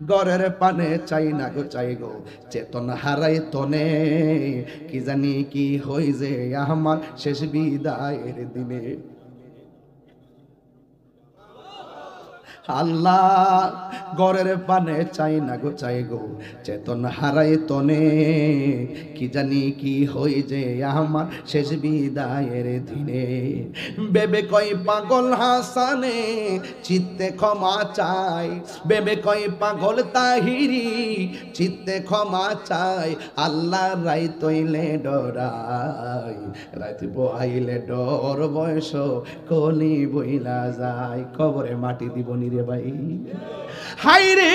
গরের পানে চাই না গো চাই গো, চেতন হারাই তনে, কি জানি কি হই যে আমার শেষ বিদায়ের দিনে। আল্লাহ গরের পানে চাই না গো চাই গো, চেতন হারাই তনে, কি জানি কি হই যে আমার শেষ বিদায়ের দিনে। বেবে কই পাগল হাসানে চিত্তে ক্ষমা চাই, বেবে কই পাগল তাহিরি চিত্তে ক্ষমা চাই। আল্লাহ রাই তৈলে ডরাই, রাত বইলে ডর বয়স কলি বইলা যায়। কবরে মাটি দিব নি রে ভাই, হাই রে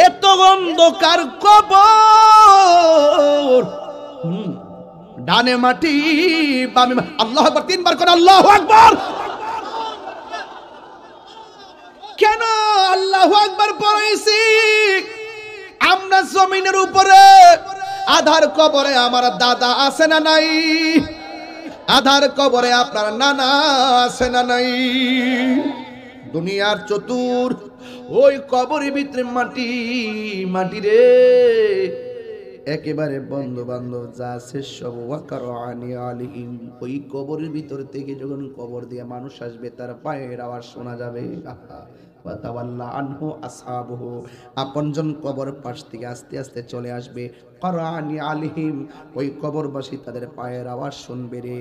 এত অন্ধকার কবর, ডানে মাটি বামে। আল্লাহু আকবার, তিনবার করে আল্লাহু আকবার। কেন আল্লাহু আকবার পড়াইছি? আমরা জমিনের উপরে আধার কবরে আমার দাদা আছে না নাই? আধার কবরে আপনার নানা আছে না নাই? দুনিয়ার চতুর ওই কবরের ভিতরে মাটি মাটি রে, একেবারে বন্ধু বান্ধব যা আছে সব ওয়াকারানি আলিহিম। ওই কবরের ভিতর থেকে যখন কবর দিয়ে মানুষ আসবে তার পায়ের আওয়াজ শোনা যাবে। ওয়াতাওয়াল্লা আনহু আসহাবুহু, আপনজন কবর পাশ থেকে আস্তে আস্তে চলে আসবে। কারানি আলিহিম, ওই কবরবাসী তাদের পায়ের আওয়াজ শুনবে রে।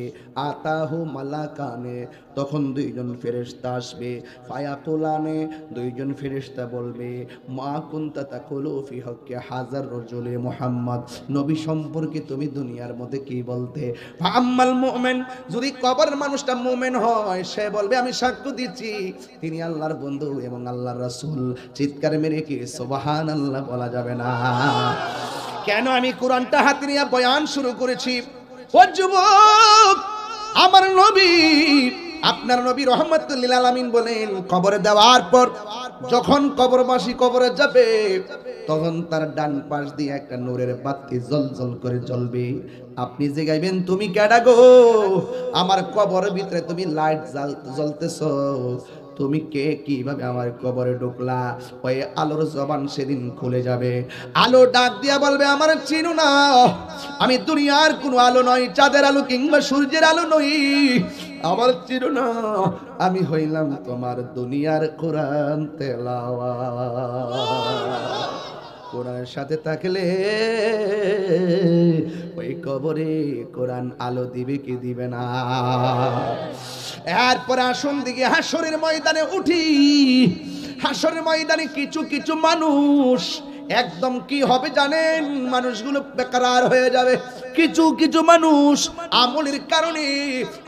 আতাহু মালাকানে, তখন দুইজন ফেরেশতা আসবে। ফায়াকুলানে, দুইজন ফেরেশতা বলবে মা কুনতা তাকুলু ফি হক্কি হাজার রাজুলি মুহাম্মদ, নবী সম্পর্কে তুমি দুনিয়ার মধ্যে কি বলতে? ফাআম্মাল মুমিন, যদি কবরের মানুষটা মুমিন হয় সে বলবে আমি সাক্ষ্য দিচ্ছি তিনি আল্লাহর বন্ধু এবং আল্লাহর রাসূল। চিৎকার মেরে কি সুবহানাল্লাহ বলা যাবে না? কেন আমি কোরআনটা হাতে নিয়ে বয়ান শুরু করেছি? ও যুবক, আমার নবী, আপনার নবী রাহমাতুল লিল আলামিন বলেন কবরে দেওয়ার পর যখন কবরবাসী কবরে যাবে তখন তার ডান পাশ দিয়ে একটা নূরের বাতি জ্বলজ্বল করে জ্বলবে। আপনি যে গাইবেন তুমি কেডা গো, আমার কবরের ভিতরে তুমি লাইট জ্বলতেছো, তুমি কে, কিভাবে আমার কবরে ঢুকলা? ওই আলোর জবান সেদিন খুলে যাবে। আলো ডাক দিয়া বলবে আমার চিনো না, আমি দুনিয়ার কোনো আলো নয়, চাঁদের আলো কিংবা সূর্যের আলো নই, আমার চিনো না, আমি হইলাম তোমার দুনিয়ার কোরআন তেলাওয়াত। কোরআনের সাথে থাকলে ওই কবরে কোরআন আলো দিবে কি দিবে না? এরপর আসুন দিকে হাসরের ময়দানে উঠি। হাসরের ময়দানে কিছু কিছু মানুষ একদম কি হবে জানেন? মানুষগুলো বেকার হয়ে যাবে। কিছু কিছু মানুষ আমলের কারণে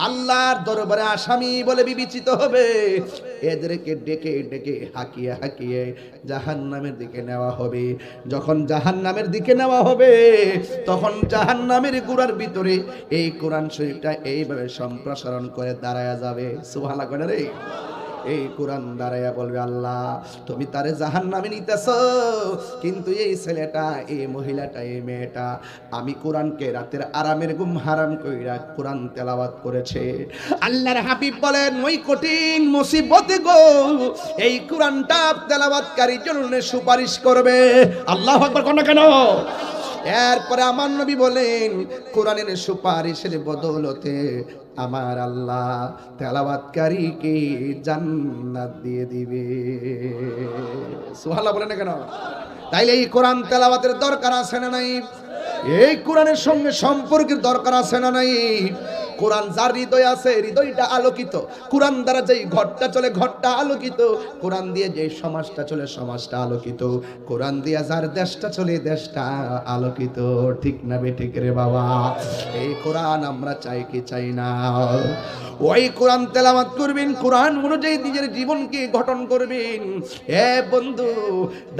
আল্লাহর দরবারে আসামি বলে বিবেচিত হবে। এদেরকে ডেকে ডেকে হাকিয়ে হাকিয়ে জাহান্নামের দিকে নেওয়া হবে। যখন জাহান্নামের দিকে নেওয়া হবে তখন জাহান্নামের গুড়ার ভিতরে এই কোরআন শরীফটা এইভাবে সম্প্রসারণ করে দাঁড়ায়া যাবে। সুবহানাল্লাহ করে রে। এই কোরআন দাঁড়াইয়া বলবে আল্লাহ তুমি তারে জাহান্নামে নিতেছো, কিন্তু এই ছেলেটা, এই মহিলাটা, এই মেয়েটা আমি কোরআনকে রাতের আরামের ঘুম হারাম কইরা কোরআন তেলাওয়াত করেছে। আল্লাহর হাবিব বলেন ওই কঠিন মুসিবতে গো এই কোরআনটা তেলাওয়াতকারীর জন্য সুপারিশ করবে। আল্লাহু আকবার কোন কেন? এরপরে আমার নবী বলেন কোরআনের সুপারিশের বদৌলতে আমার আল্লাহ তেলাওয়াতকারীকে জান্নাত দিয়ে দিবে। সুবহানাল্লাহ বলেন না কেন? তাইলে এই কোরআন তেলাওয়াতের দরকার আছে না নাই? এই কোরআনের সঙ্গে সম্পর্কের দরকার আছে না নাই? কোরআন যার হৃদয় আছে হৃদয়টা আলোকিত, কোরআন দ্বারা যেই ঘরটা চলে ঘরটা আলোকিত, কোরআন দিয়ে যে সমাজটা চলে সমাজটা আলোকিত, কোরআন দিয়ে যার দেশটা চলে দেশটা আলোকিত। ঠিক না বে ঠিক রে বাবা? এই কোরআন আমরা চাই কি চাই না? ওই কোরআন তেলাওয়াত করবেন, কোরআন অনুযায়ী নিজের জীবনকে গঠন করবেন। এ বন্ধু,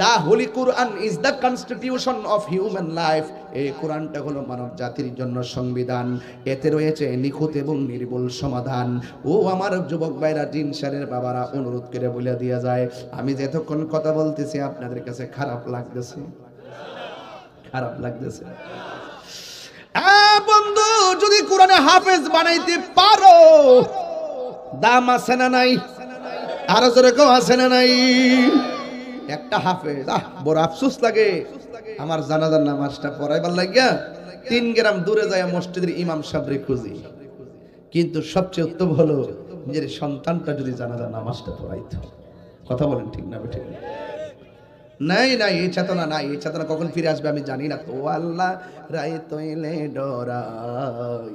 the holy Quran is the constitution of human life. এই কোরআনটা হলো মানব জাতির জন্য সংবিধান। এতে রয়েছে নিখুঁত এবং নির্ভুল সমাধান। ও আমার যুবক ভাইরা, জিন শানের বাবারা, অনুরোধ করে বলে দিয়া যায় আমি যতক্ষণ কথা বলতেছি আপনাদের কাছে খারাপ লাগতেছে? খারাপ লাগতেছে? বন্ধু, যদি কোরআনে হাফেজ বানাইতে পারো দাম আছে না নাই? আরো জোরে কেউ আছে না নাই? একটা হাফেজ, বড় আফসোস লাগে, আমার জানাজার নামাজটা পড়াইবার লাগিয়া 3 গ্রাম দূরে যায় মসজিদের ইমাম সাহেবরে খুঁজি। কিন্তু সবচেয়ে উত্তম হলো নিজের সন্তানটা যদি জানাজার নামাজটা পড়াইতো। কথা বলেন ঠিক না ঠিক? নাই নাই, এই চেতনা নাই। এই চেতনা কখন ফিরে আসবে আমি জানি না। তো আল্লাহ রায় তৈলে ডরাই,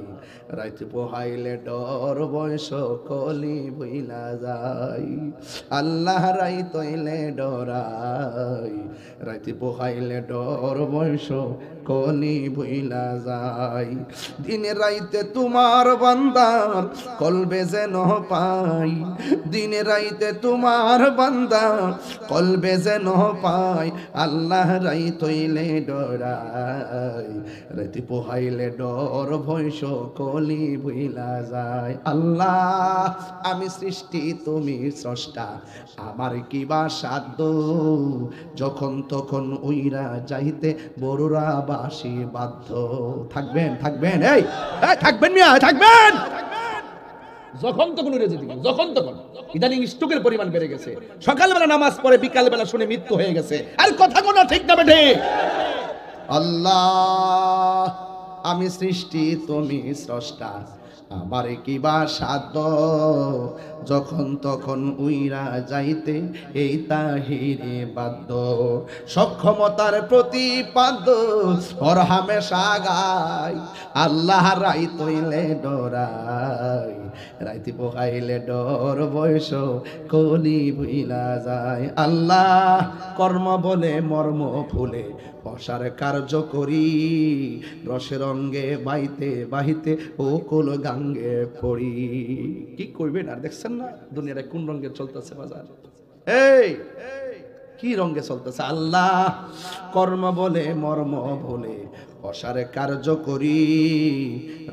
রাইতে পোহাইলে ডর বয়স কলি বইলা যাই। আল্লাহ রাই তৈলে ডরাই, রাইতে পোহাইলে ডর বয়স কলি বইলা যাই। দিনে রাইতে তোমার বান্দার কলবে যেন পাই, দিনে রাইতে তোমার বান্দা কলবে যেন পাই। আল্লাহ রাই তৈলে ডরাই, রাইতে পোহাইলে ডর ভয় সকলি ভুইলা যায়। আল্লাহ আমি সৃষ্টি তুমি স্রষ্টা, আমার কি বা সাধ্য, যখন তখন উইরা যাইতে বড়রা বাসি বাধ্য। থাকবেন থাকবেন, এই থাকবেন মিয়া থাকবেন। যখন তখন উড়ে যেতে, যখন তখন। ইদানিং স্ট্রোকের পরিমাণ বেড়ে গেছে, সকালবেলা নামাজ পড়ে বিকালবেলা শুনে মৃত্যু হয়ে গেছে। আর কথা কোনো ঠিক না বেঠে? আল্লাহ আমি সৃষ্টি তুমি স্রষ্টা, আমার কি বা সাধ্য, যখন তখন উইরা যাইতে এই তাহিরে বাধ্য। সক্ষমতার প্রতিপাদ্য ওর হামেশা গাই, আল্লাহ রাই তৈলে ডরাই, রাইতে পোহাইলে ডর বয়স কলি ভুইলা যায়। আল্লাহ কর্ম বলে মর্ম ফুলে অসার কার্য করি, রসের অঙ্গে বাইতে বাহিতে ও কুল গাঙ্গে পড়ি। কি করবেন আর দেখছেন না দুনিয়াটা কোন রঙে চলতেছে বাজার, এই কি রঙে চলতেছে। আল্লাহ কর্ম বলে মর্ম ভুলে অসারে কার্য করি,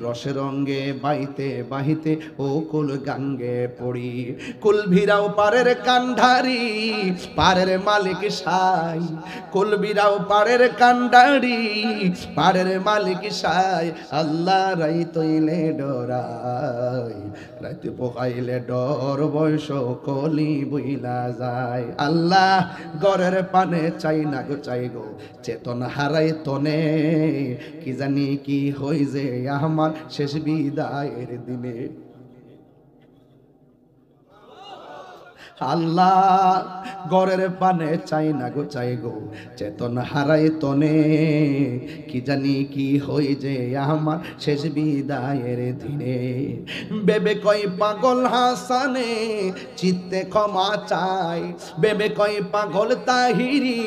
রসের অঙ্গে বাইতে বাহিতে ও কুল গাঙ্গে পড়ি। কুল ভিরাও পারের কান্ডারি, পারের মালিক সাই, কুল ভিরাও পারের কান্ডারি, পারের মালিক সাই। আল্লাহ রাই তৈলে ডরাই, রাইতে পোহাইলে ডর বয়স কলি বইলা যায়। আল্লাহ গরের পানে চাই না গো চাই গো, চেতন হারাই তনে, কি জানি কি হই যে আমার শেষ বিদায়ের দিনে। আল্লাহ গরের পানে চাই না গো চাই গো, চেতন হারাই তনে, কি জানি কি হই যে আমার শেষ বিদায়ের দিনে। বেবে কই পাগল হাসানে চিত্তে ক্ষমা চাই, বেবে কই পাগল তাহিরি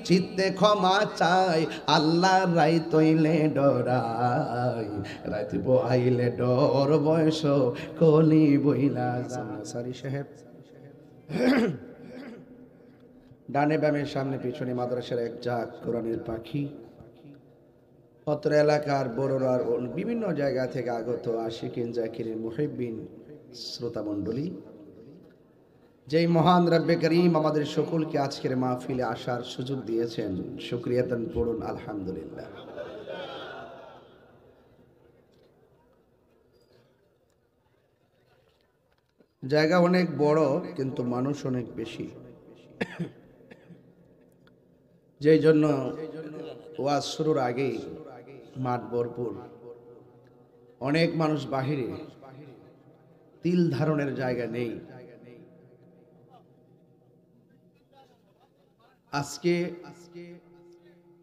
চিত্তে ক্ষমা চাই। আল্লাহ রাই তৈলে ডরাই, রাইতে বইলে ডর বয়স কলি বইলা যায়। সারি সাহেব ডানে বামের সামনে পিছনে মাদ্রাসার এক জাক কোরআনের পাখি। অত্র এলাকার বড়রা বিভিন্ন জায়গা থেকে আগত আশিকিন জাকিরিন মুহিব্বিন শ্রোতা মণ্ডলী, যেই মহান রব্বে করিম আমাদের সকলকে আজকের মাহফিলে আসার সুযোগ দিয়েছেন, শুকরিয়াতান পড়ুন আলহামদুলিল্লাহ। জায়গা অনেক বড় কিন্তু মানুষ অনেক বেশি, যেই জন্য ওয়াজ শুরুর আগেই মাঠ ভরপুর, অনেক মানুষ বাহিরে, তিল ধারণের জায়গা নেই। আজকে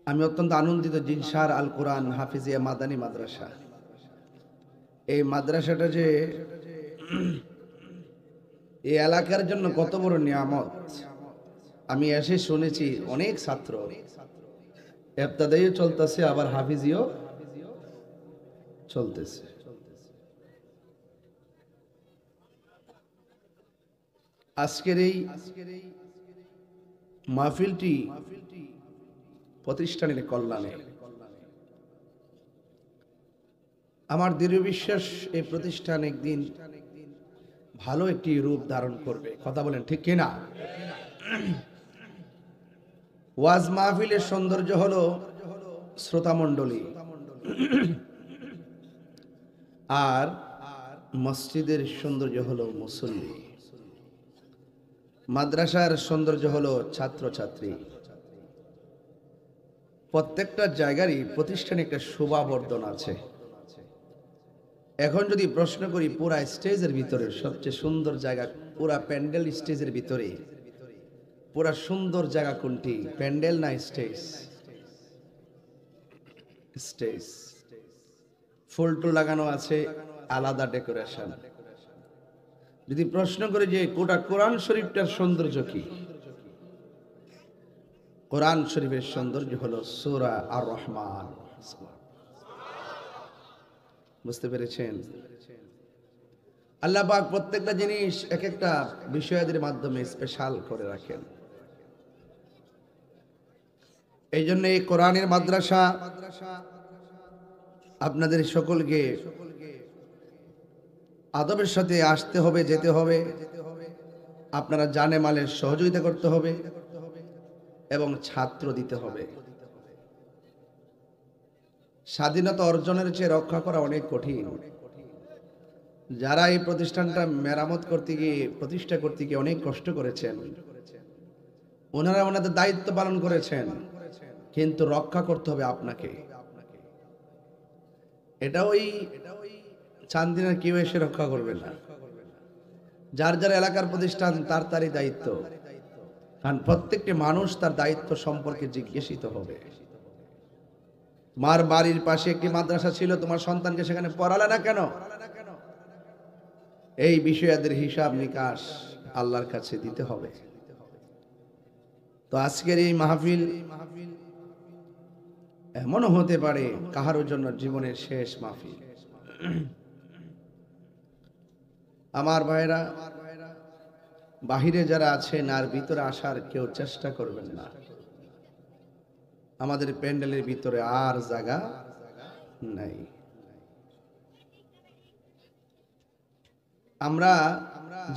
আমি অত্যন্ত আনন্দিত, জিনসার আল কোরআন হাফিজিয়া মাদানী মাদ্রাসা, এই মাদ্রাসাটা যে এই এলাকার জন্য কত বড় নিয়ামত। আমি এসে শুনেছি অনেক ছাত্র ইবতিদাইও চলতেছে, আবার হাফিজিও চলতেছে। আজকের এই মাহফিলটি প্রতিষ্ঠানের কল্যাণে। আমার দৃঢ় বিশ্বাস এই প্রতিষ্ঠান একদিন ভালো একটি রূপ ধারণ করবে। কথা বলেন ঠিক কিনা? ওয়াজ মাহফিলের সৌন্দর্য হলো শ্রোতা মণ্ডলী, আর মসজিদের সৌন্দর্য হলো মুসল্লি। মাদ্রাসার সৌন্দর্য হলো ছাত্রছাত্রী। প্রত্যেকটা জায়গারই প্রতিষ্ঠানে একটা শোভাবর্ধন আছে। এখন যদি প্রশ্ন করি পুরা স্টেজের ভিতরে সবচেয়ে সুন্দর জায়গা, পুরা প্যান্ডেল স্টেজের ভিতরে পুরা সুন্দর জায়গা কোনটি? প্যান্ডেল না স্টেজ? স্টেজ। ফুল টুল লাগানো আছে, আলাদা ডেকোরেশন। যদি প্রশ্ন করি যে কোরআন শরীফটার সৌন্দর্য কি? কোরআন শরীফের সৌন্দর্য হলো সূরা আর রহমান। বুঝতে পেরেছেন? আল্লাহ পাক প্রত্যেকটা জিনিস এক একটা বিষয়ের মাধ্যমে স্পেশাল করে রাখেন। এই জন্য এই কোরআনের মাদ্রাসা আপনাদের সকলকে আদবের সাথে আসতে হবে, যেতে হবে। আপনারা জানে মালের সহযোগিতা করতে হবে এবং ছাত্র দিতে হবে। স্বাধীনতা অর্জনের চেয়ে রক্ষা করা অনেক কঠিন। যারা এই প্রতিষ্ঠানটা মেরামত করতে গিয়ে, প্রতিষ্ঠা করতে গিয়ে অনেক কষ্ট করেছেন, ওনারা ওনাদের দায়িত্ব পালন করেছেন, কিন্তু রক্ষা করতে হবে আপনাকে। এটা ওই চান্দিনার কেউ এসে রক্ষা করবে না। যার যার এলাকার প্রতিষ্ঠান তার তারই দায়িত্ব, কারণ প্রত্যেকটি মানুষ তার দায়িত্ব সম্পর্কে জিজ্ঞাসিত হবে। তোমার বাড়ির পাশে একটি মাদ্রাসা ছিল, তোমার সন্তানকে সেখানে পড়ালে না কেন? এই বিষয়াদের হিসাব নিকাশ আল্লাহর কাছে দিতে হবে। তো আজকের এই মাহফিল এমনও হতে পারে কাহারোর জন্য জীবনের শেষ মাহফিল। আমার ভাইরা, বাহিরে যারা আছেন আর ভিতরে আসার কেউ চেষ্টা করবেন না। আমাদের প্যান্ডেলের ভিতরে আর জায়গা নাই। আমরা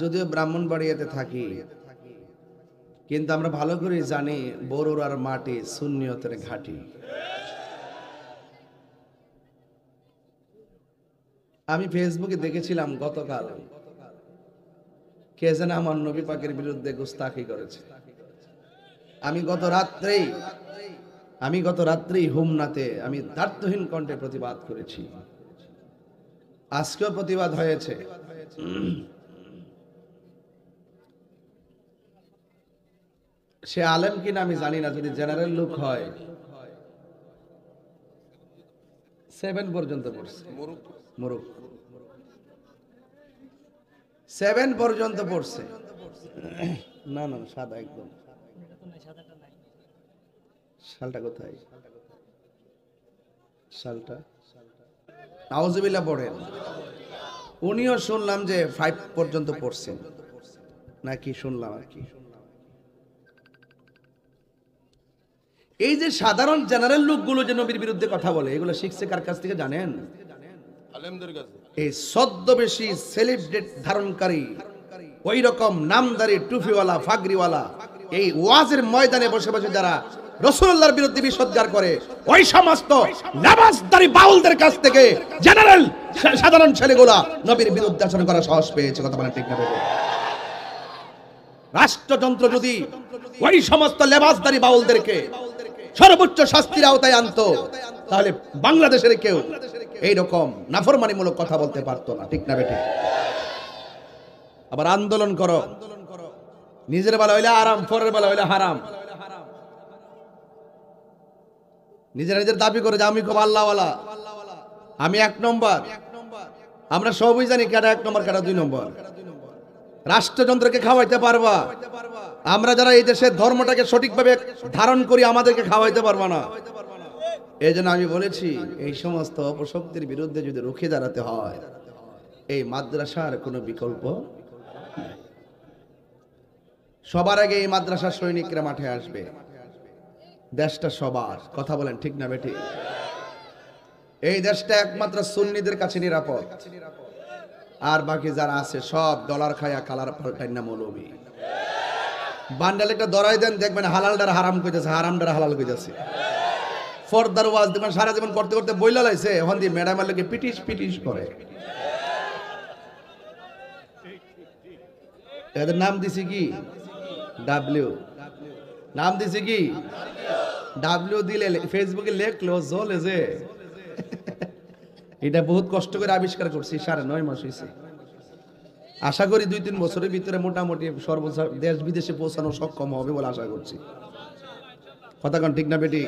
যদিও ব্রাহ্মণবাড়িয়াতে থাকি, কিন্তু আমরা ভালো করে জানি বড়ুরার মাটি সুন্নিয়তের ঘাঁটি। আমি ফেসবুকে দেখেছিলাম গতকাল কে যেন আমার নবী পাকের বিরুদ্ধে গুস্তাখি করেছে। আমি গত রাত্রেই হুমনাতে আমি দ্বার্থহীন কণ্ঠে প্রতিবাদ করেছি। আজকেও প্রতিবাদ হয়েছে। সে আলেম কিনা আমি জানি না, যদি জেনারেল লোক হয় 7 পর্যন্ত পড়ছে, মুরুক 7 পর্যন্ত পড়ছে। না না সাদা একদম। শালটা কোথায়? শালটা নাউজুবিল্লাহ পড়েন। উনিও শুনলাম যে 5 পর্যন্ত পড়ছেন নাকি, শুনলাম আর কি। এই যে সাধারণ জেনারেল লোকগুলো যে নবীর বিরুদ্ধে কথা বলে, এগুলো শিখছে কার কাছ থেকে জানেন? আলেমদের কাছে। এই ছদ্মবেশী সেলিব্রিটি ধারণকারী, ওই রকম নামদারি টুপিওয়ালা ফাগরিওয়ালা, এই ওয়াজের ময়দানে বসে বসে যারা রাসূলুল্লাহর বিরুদ্ধে বিষোদ্গার করে, ওই সমস্ত নামাজদারি বাউলদের কাছ থেকে জেনারেল সাধারণ ছেলেগুলা নবীর বিরুদ্ধে আচরণ করা সাহস পেয়েছে। কথা বলেন ঠিক না? রাষ্ট্রযন্ত্র যদি ওই সমস্ত লেবাসদারি বাউলদেরকে সর্বোচ্চ শাস্তির আওতায় আনতো, তাহলে বাংলাদেশের কেউ এইরকম নাফরমানিমূলক কথা বলতে পারতো না। ঠিক না বেঠিক? আবার আন্দোলন করো, নিজের বেলা হইলে আরাম, পরের বেলা হইলে হারাম। নিজের দাবি করে যে আমি খুব আল্লাহওয়ালা, আমি 1 নম্বর। আমরা সবই জানি কারা 1 নম্বর, কারা 2 নম্বর। রাষ্ট্রযন্ত্রকে খাওয়াইতে পারবা, আমরা যারা এই দেশের ধর্মটাকে সঠিকভাবে ধারণ করি আমাদেরকে খাওয়াইতে পারবা না। এই জন্য আমি বলেছি, এই সমস্ত অপশক্তির বিরুদ্ধে যদি রুখে দাঁড়াতে হয়, এই মাদ্রাসার কোনো বিকল্প নেই। সবার আগে এই মাদ্রাসার সৈনিকরা মাঠে আসবে। দেশটা সবার। কথা বলেন ঠিক না বেটি? এই দেশটা একমাত্র সুন্নিদের কাছে নিরাপদ, আর বাকি যারা আছে সব ডলার খায়া কালার পাল্টাই না মৌলবি। বান্ডাল একটা দরাই দেন, দেখবেন হালালটার হারাম কইতেছে, হারামটার হালাল কইতেছে। ফরদার ওয়াজ দেখবেন সারা জীবন করতে করতে বইলা লাইছে, এখন দিয়ে ম্যাডামের লোকে পিটিশ পিটিশ করে। এদের নাম দিছি কি? ডাব্লিউ নাম দিছে কি ডাব্লিউ দিলে ফেসবুকে লেখলো জ্বলে যে এটা বহুত কষ্ট করে আবিষ্কার করছি 9.5 মাস হয়েছে আশা করি 2-3 বছরের ভিতরে মোটামুটি সর্বোচ্চ দেশ বিদেশে পৌঁছানো সক্ষম হবে বলে আশা করছি কথা কোন ঠিক না বেটি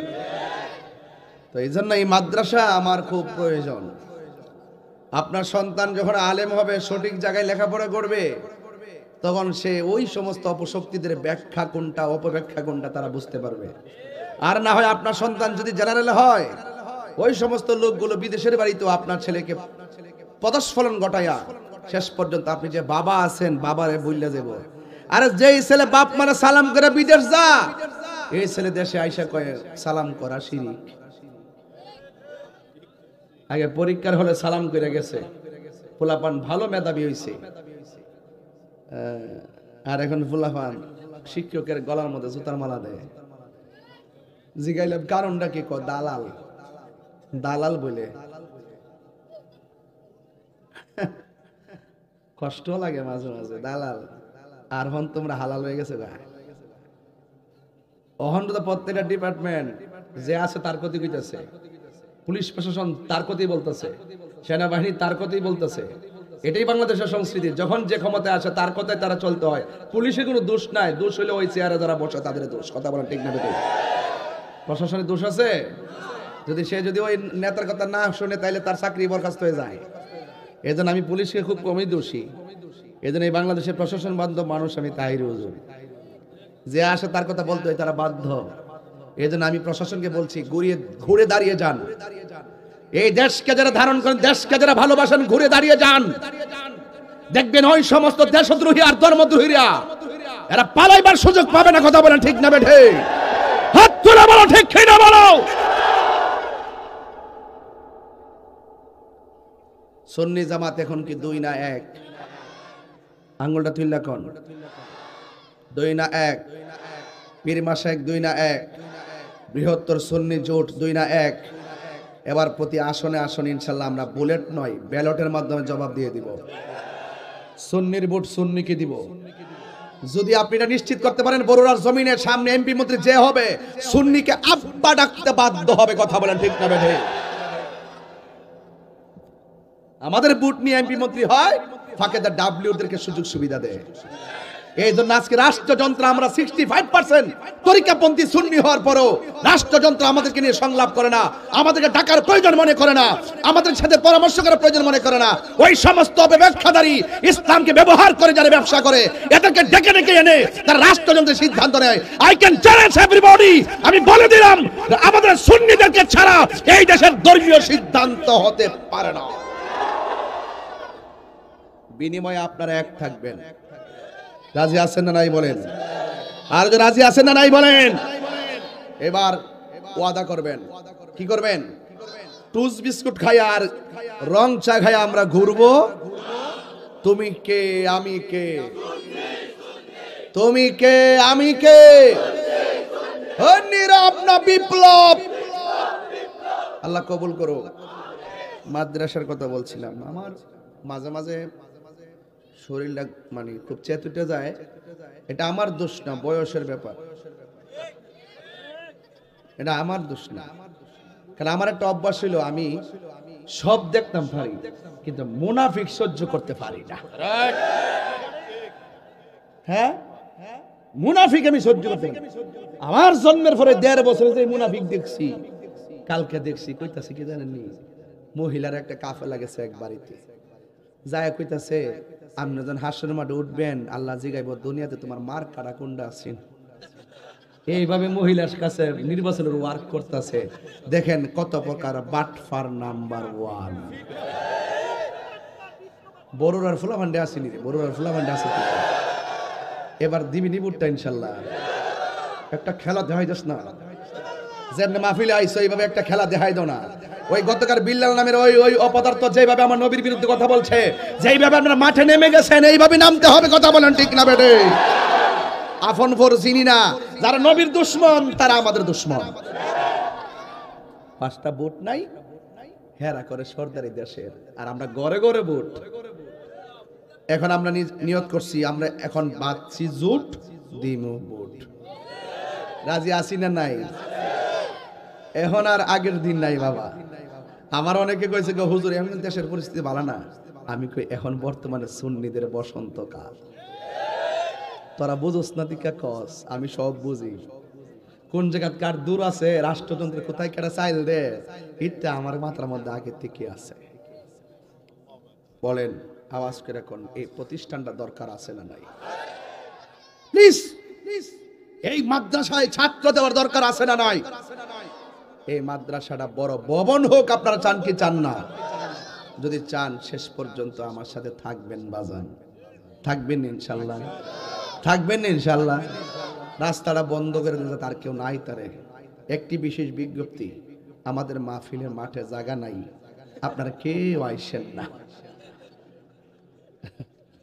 তো এই জন্য এই মাদ্রাসা আমার খুব প্রয়োজন আপনার সন্তান যখন আলেম হবে সঠিক জায়গায় লেখাপড়া করবে তখন সে ওই সমস্ত অপশক্তিদের ব্যাখ্যা কোনটা অপব্যাখ্যা কোনটা তারা বুঝতে পারবে আর না হয় আপনার সন্তান যদি জেনারেল হয় ওই সমস্ত লোকগুলো বিদেশের বাড়িতেও আপনার ছেলেকে পদস্খলন ঘটায়া শেষ পর্যন্ত আপনি যে বাবা আছেন বাবারে বইলা দেব আর যেই ছেলে বাপ মানে সালাম করে বিদেশ যা এই ছেলে দেশে আইসা কয়ে সালাম করা শিরিক আগে পরীক্ষার হলে সালাম করে গেছে পোলাপান ভালো মেধাবী হইছে আর এখন পোলাপান শিক্ষকের গলার মধ্যে জুতার মালা দেয় জিগাইলাম কারণটা কি কয় দালাল দালাল বলে কষ্ট লাগে মাঝে মাঝে দালাল আর হন তোমরা হালাল হয়ে গেছে গা অহন তো প্রত্যেকটা ডিপার্টমেন্ট যে আছে তার কথাই কইতাছে পুলিশ প্রশাসন তার কথাই বলতেছে সেনাবাহিনী তার কথাই বলতেছে এটাই বাংলাদেশের সংস্কৃতি যখন যে ক্ষমতায় আসে তার কথায় তারা চলতে হয় পুলিশের কোনো দোষ নাই দোষ হলে ওই চেয়ারে যারা বসে তাদের দোষ কথা বলেন ঠিক না বেঠিক প্রশাসনের দোষ আছে যদি সে যদি ওই নেতার কথা না শুনে তাইলে তার চাকরি বরখাস্ত হয়ে যায় এজন্য আমি পুলিশকে খুব কমই দোষী এজন্য এই বাংলাদেশের প্রশাসন বান্ধব মানুষ আমি তাহির হুজুর যে আসে তার কথা বলতে হয় তারা বাধ্য এজন্য আমি প্রশাসনকে বলছি ঘুরে দাঁড়িয়ে যান এই দেশকে যারা ধারণ করেন দেশকে যারা ভালোবাসেন ঘুরে দাঁড়িয়ে যান দেখবেন ওই সমস্ত দেশদ্রোহী আর ধর্মদ্রোহীরা এরা পালাইবার সুযোগ পাবে না কথা বলেন ঠিক না বেঠে হাত তুলে বলো ঠিক কিনা বলো সুন্নি জামাত এখন কি 2 না 1 আঙ্গুলটা তুইলা কোন 2 না 1 পীর মাশায়েখ 2 না 1 বৃহত্তর সুন্নি জোট 2 না 1 এবার প্রতি আসনে আসনে ইনশাআল্লাহ আমরা বুলেট নয় ব্যালটের মাধ্যমে জবাব দিয়ে দিব সুন্নির ভোট সুন্নিকে দিব যদি আপনি এটা নিশ্চিত করতে পারেন বড়ুয়ার জমিনের সামনে এমপি মন্ত্রী যে হবে সুন্নিকে আব্বা ডাকতে বাধ্য হবে কথা বলেন ঠিক না বেঠে আমাদের বুট নিয়ে এমপি মন্ত্রী হয় ফাঁকে দা ডাব্লিউদেরকে সুযোগ সুবিধা দেয় এই জন্য আজকে রাষ্ট্রযন্ত্র আমরা 65% তরিকাপন্থী সুন্নি হওয়ার পরও রাষ্ট্রযন্ত্র আমাদেরকে নিয়ে সংলাপ করে না আমাদেরকে ডাকার প্রয়োজন মনে করে না আমাদের সাথে পরামর্শ করার প্রয়োজন মনে করে না ওই সমস্ত অপব্যাখ্যাদারী ইসলামকে ব্যবহার করে যারা ব্যবসা করে এদেরকে ডেকে ডেকে এনে তারা রাষ্ট্রযন্ত্রের সিদ্ধান্ত নেয় আই ক্যান চ্যালেঞ্জ এভরিবডি আমি বলে দিলাম আমাদের সুন্নিদেরকে ছাড়া এই দেশের ধর্মীয় সিদ্ধান্ত হতে পারে না বিনিময়ে আপনারা এক থাকবেন রাজি আছেন না নাই বলেন আর যদি রাজি আছেন না নাই বলেন এবার ওয়াদা করবেন কি করবেন টুস বিস্কুট খাই আর রং চা খাই আমরা ঘুরবো তুমি কে আমি কে তুমি কে আমি কে নীরব না বিপ্লব আল্লাহ কবুল করো মাদ্রাসার কথা বলছিলাম আমার মাঝে মাঝে শরীরটা মানে খুব চেতুটে যায় এটা আমার দোষ না বয়সের ব্যাপার এটা আমার দোষ না কারণ আমার একটা অভ্যাস ছিল আমি সব দেখতাম পারি কিন্তু মুনাফিক সহ্য করতে পারি না হ্যাঁ মুনাফিক আমি সহ্য করতে পারি আমার জন্মের পরে 1.5 বছর যে মুনাফিক দেখছি কালকে দেখছি কইতাছে কি জানেননি মহিলার একটা কাফেলা গেছে এক বাড়িতে যায় কইতাছে আপনি যখন হাসরের মাঠে উঠবেন আল্লাহ জিগাইব দুনিয়াতে তোমার মার কাটা কোনটা আছেন এইভাবে মহিলার কাছে নির্বাচনের ওয়ার্ক করতেছে দেখেন কত প্রকার বাটফার নাম্বার 1 বড়ুয়ার ফুলাভান্ডে আসেনি রে বড়ুয়ার ফুলাভান্ডে আছে এবার দিবি নিবুরটা ইনশাআল্লাহ একটা খেলা দেখাই যাস না যেমনি মাহফিলে আইছো এইভাবে একটা খেলা দেখাই দাও না ওই গতকাল বিল্লাল নামের ওই অপদার্থ যেভাবে আমার নবীর বিরুদ্ধে কথা বলছে যেইভাবে আপনারা মাঠে নেমে গেছেন এইভাবে নামতে হবে কথা বলেন ঠিক না বেটে আফন ফোর চিনি না যারা নবীর দুশমন তারা আমাদের দুশমন 5টা ভোট নাই হেরা করে সরদারি দেশের আর আমরা গড়ে গড়ে ভোট এখন আমরা নিয়ত করছি আমরা এখন বাঁধছি জোট দিমু বুট। রাজি আসি না নাই? এখন আর আগের দিন নাই বাবা। আমার অনেকে কইছে গো হুজুর এখন দেশের পরিস্থিতি ভালো না। আমি কই এখন বর্তমানে সুন্নিদের বসন্তকাল। তোরা বুঝোস না দিকা কস, আমি সব বুঝি। কোন জায়গা কার দূর আছে, রাষ্ট্রযন্ত্রের কোথায় কেটা চাইল দে, এটা আমার মাথার মধ্যে আগে থেকে আছে। বলেন আওয়াজ করে কোন এই প্রতিষ্ঠানটা দরকার আছে না নাই? প্লিজ এই মাদ্রাসায় ছাত্র দেওয়ার দরকার আছে না নাই? এই মাদ্রাসাটা বড় ভবন হোক, আপনারা চান কি চান না? যদি চান শেষ পর্যন্ত আমার সাথে থাকবেন বাজান, থাকবেন ইনশাল্লাহ, থাকবেন ইনশাল্লাহ। রাস্তাটা বন্ধ করে দিলে তার কেউ নাই। তারে একটি বিশেষ বিজ্ঞপ্তি, আমাদের মাহফিলের মাঠে জায়গা নাই, আপনারা কেউ আইসেন না।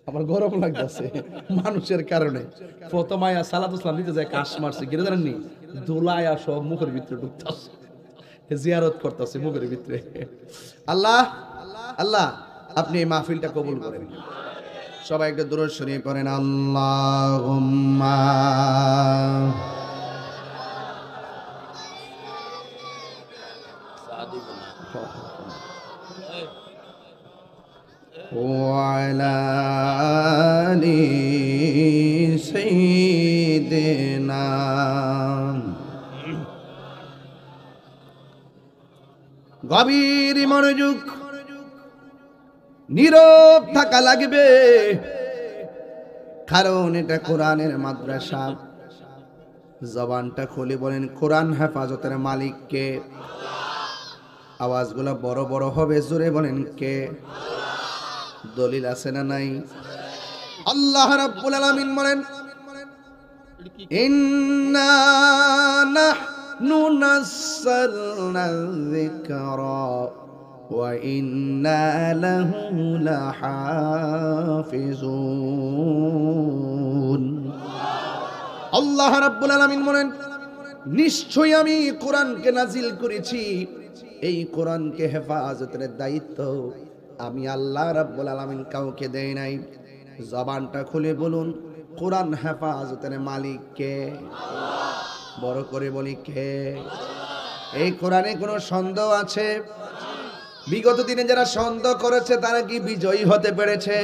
আমার গরম লাগতেছে মানুষের কারণে। প্রথম আয়া সালাত ইসলাম দিতে যায় কাশ মারছে, গিরে জানেননি ধুলায়া সব মুখের ভিতরে ঢুকতেছে, জিয়ারত করতেছে মুখের ভিতরে। আল্লাহ আল্লাহ আপনি এই মাহফিলটা কবুল করেন। সবাই একটা দুরূদ শরীফ পড়েন, আল্লাহুম্মা ওয়ালা আলি সাইয়্যিদিনা। গভীর মনোযোগ, নীরব থাকা লাগবে, কারণ এটা কোরআনের মাদ্রাসা। জবানটা খুলে বলেন কোরআন হেফাজতের মালিক কে? আওয়াজগুলো বড় বড় হবে, জোরে বলেন কে? দলিল আছে না নাই? আল্লাহ রাব্বুল আলামিন বলেন ইন্না নাহনু নাযালনা যিকরা ওয়া ইন্না লাহু লাহাফিজুন। আল্লাহ রাব্বুল আলামিন বলেন নিশ্চয়ই আমি কোরআনকে নাজিল করেছি, এই কোরআনকে হেফাজতের দায়িত্ব আমি আল্লাহ রাব্বুল আলামিন কাউকে দেই নাই। জবানটা খুলে বলুন কোরআন হেফাজতের মালিক কে? বড় করে বলি কে? এই কোরআনে কোনো সন্দেহ আছে? বিগত দিনে যারা সন্দেহ করেছে তারা কি বিজয়ী হতে পেরেছে?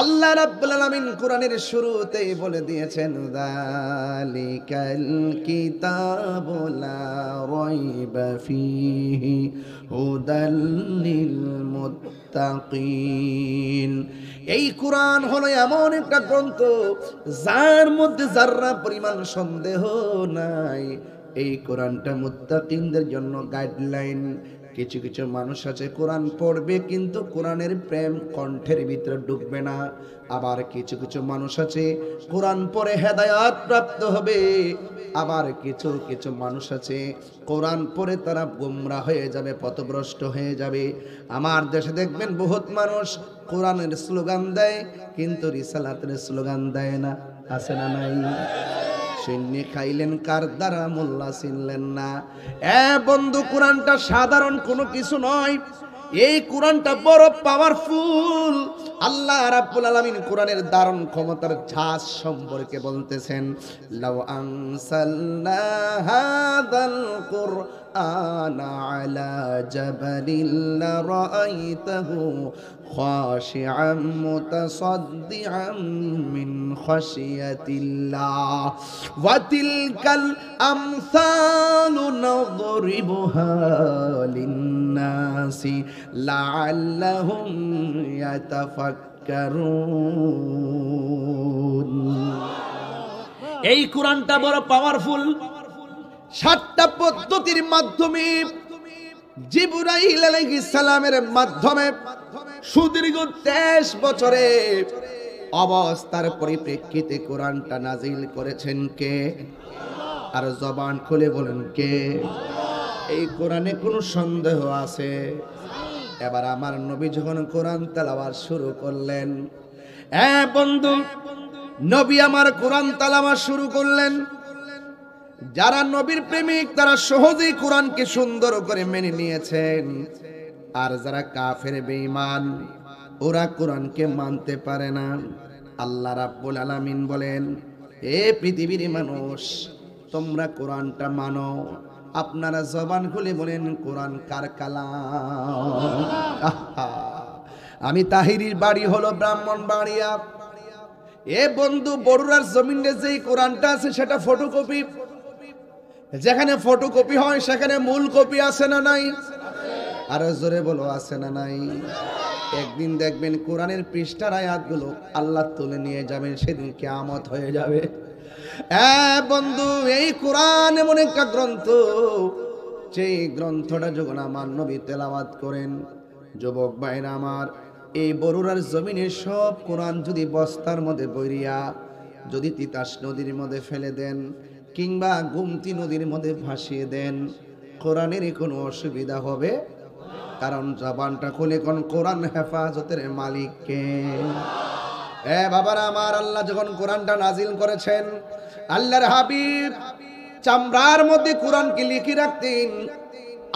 আল্লাহ রাব্বুল আলামিন কোরআনের শুরুতেই বলে দিয়েছেন যালিকাল কিতাবু লা রাইবা ফীহি হুদাল লিল মুত্তাকিন। এই কোরআন হলো এমন একটা গ্রন্থ যার মধ্যে যাররা পরিমাণ সন্দেহ নাই। এই কোরআনটা মুত্তাকিনদের জন্য গাইডলাইন। কিছু কিছু মানুষ আছে কোরআন পড়বে কিন্তু কোরআনের প্রেম কণ্ঠের ভিতরে ঢুকবে না। আবার কিছু কিছু মানুষ আছে কোরআন পড়ে হেদায়েত প্রাপ্ত হবে। আবার কিছু কিছু মানুষ আছে কোরআন পড়ে তারা গোমরা হয়ে যাবে, পথভ্রষ্ট হয়ে যাবে। আমার দেশে দেখবেন বহুত মানুষ কোরআনের স্লোগান দেয় কিন্তু রিসালাতের স্লোগান দেয় না। আছে না নাই? চিন্নি খাইলেন কার দ্বারা মোল্লা চিনলেন না। বন্ধু কোরআনটা সাধারণ কোনো কিছু নয়, এই কোরআনটা বড় পাওয়ারফুল। আল্লাহ রাব্বুল আলামিন কোরআনের দারুণ ক্ষমতার ঝাঁজ সম্পর্কে বলতেছেন লাউ আনসালনা হাযাল কুরআনা আলা জাবালিন লারাআইতাহু খাশিআম মুতাসাদ্দিআম মিন খাশিয়াতিল্লাহ ওয়া তিলকাল আমসালু নাদরিবুহা লিন্নাসি লাআল্লাহুম ইয়াতাফাক্কারুন। এই কোরআনটা বড় পাওয়ারফুল। 7টা পদ্ধতির মাধ্যমে জিবরাইল আলাইহিস সালামের মাধ্যমে সুদীর্ঘ 23 বছরে অবস্থার পরিপ্রেক্ষিতে কোরআনটা নাজিল করেছেন কে? আর জবান খুলে বলেন কে? এই কোরআনে কোনো সন্দেহ আছে? এবার আমার নবী যখন কোরআন তেলাওয়াত শুরু করলেন, বন্ধু নবী আমার কোরআন তেলাওয়াত শুরু করলেন, যারা নবীর প্রেমিক তারা সহজেই কোরআনকে সুন্দর করে মেনে নিয়েছেন। আর যারা কাফের বেঈমান ওরা কোরআনকে মানতে পারে না। আল্লাহ রাব্বুল আলামিন বলেন এ পৃথিবীর মানুষ, তোমরা কোরআনটা মানো। আপনারা জবান খুলে বলেন কোরআন কার কালাম? আহা! আমি তাহিরির বাড়ি হলো ব্রাহ্মণবাড়িয়া। এ বন্ধু, বড়ুরার জমিনে যেই কোরআনটা আছে সেটা ফটোকপি। যেখানে ফটোকপি হয় সেখানে মূল কপি আছে না নাই? আরো জোরে বলো, আছে না নাই? একদিন দেখবেন কোরআনের পৃষ্ঠার আয়াতগুলো আল্লাহ তুলে নিয়ে যাবেন, সেদিন কিয়ামত হয়ে যাবে। বন্ধু, এই কোরআন এমন একটা গ্রন্থ, সেই গ্রন্থটা যখন আমার নবী তেলাওয়াত করেন, যুবক ভাইরা আমার, এই বরুড়ার জমিনে সব কোরআন যদি বস্তার মধ্যে বইরিয়া যদি তিতাস নদীর মধ্যে ফেলে দেন কিংবা গুমতি নদীর মধ্যে ভাসিয়ে দেন, কোরআনের কোনো অসুবিধা হবে? কারণ জবানটা খুলে কোন কোরআন হেফাজতের মালিককে। বাবারা আমার, আল্লাহ যখন কোরআনটা নাজিল করেছেন, আল্লাহর হাবিব চামড়ার মধ্যে কোরআনকে লিখে রাখতেন।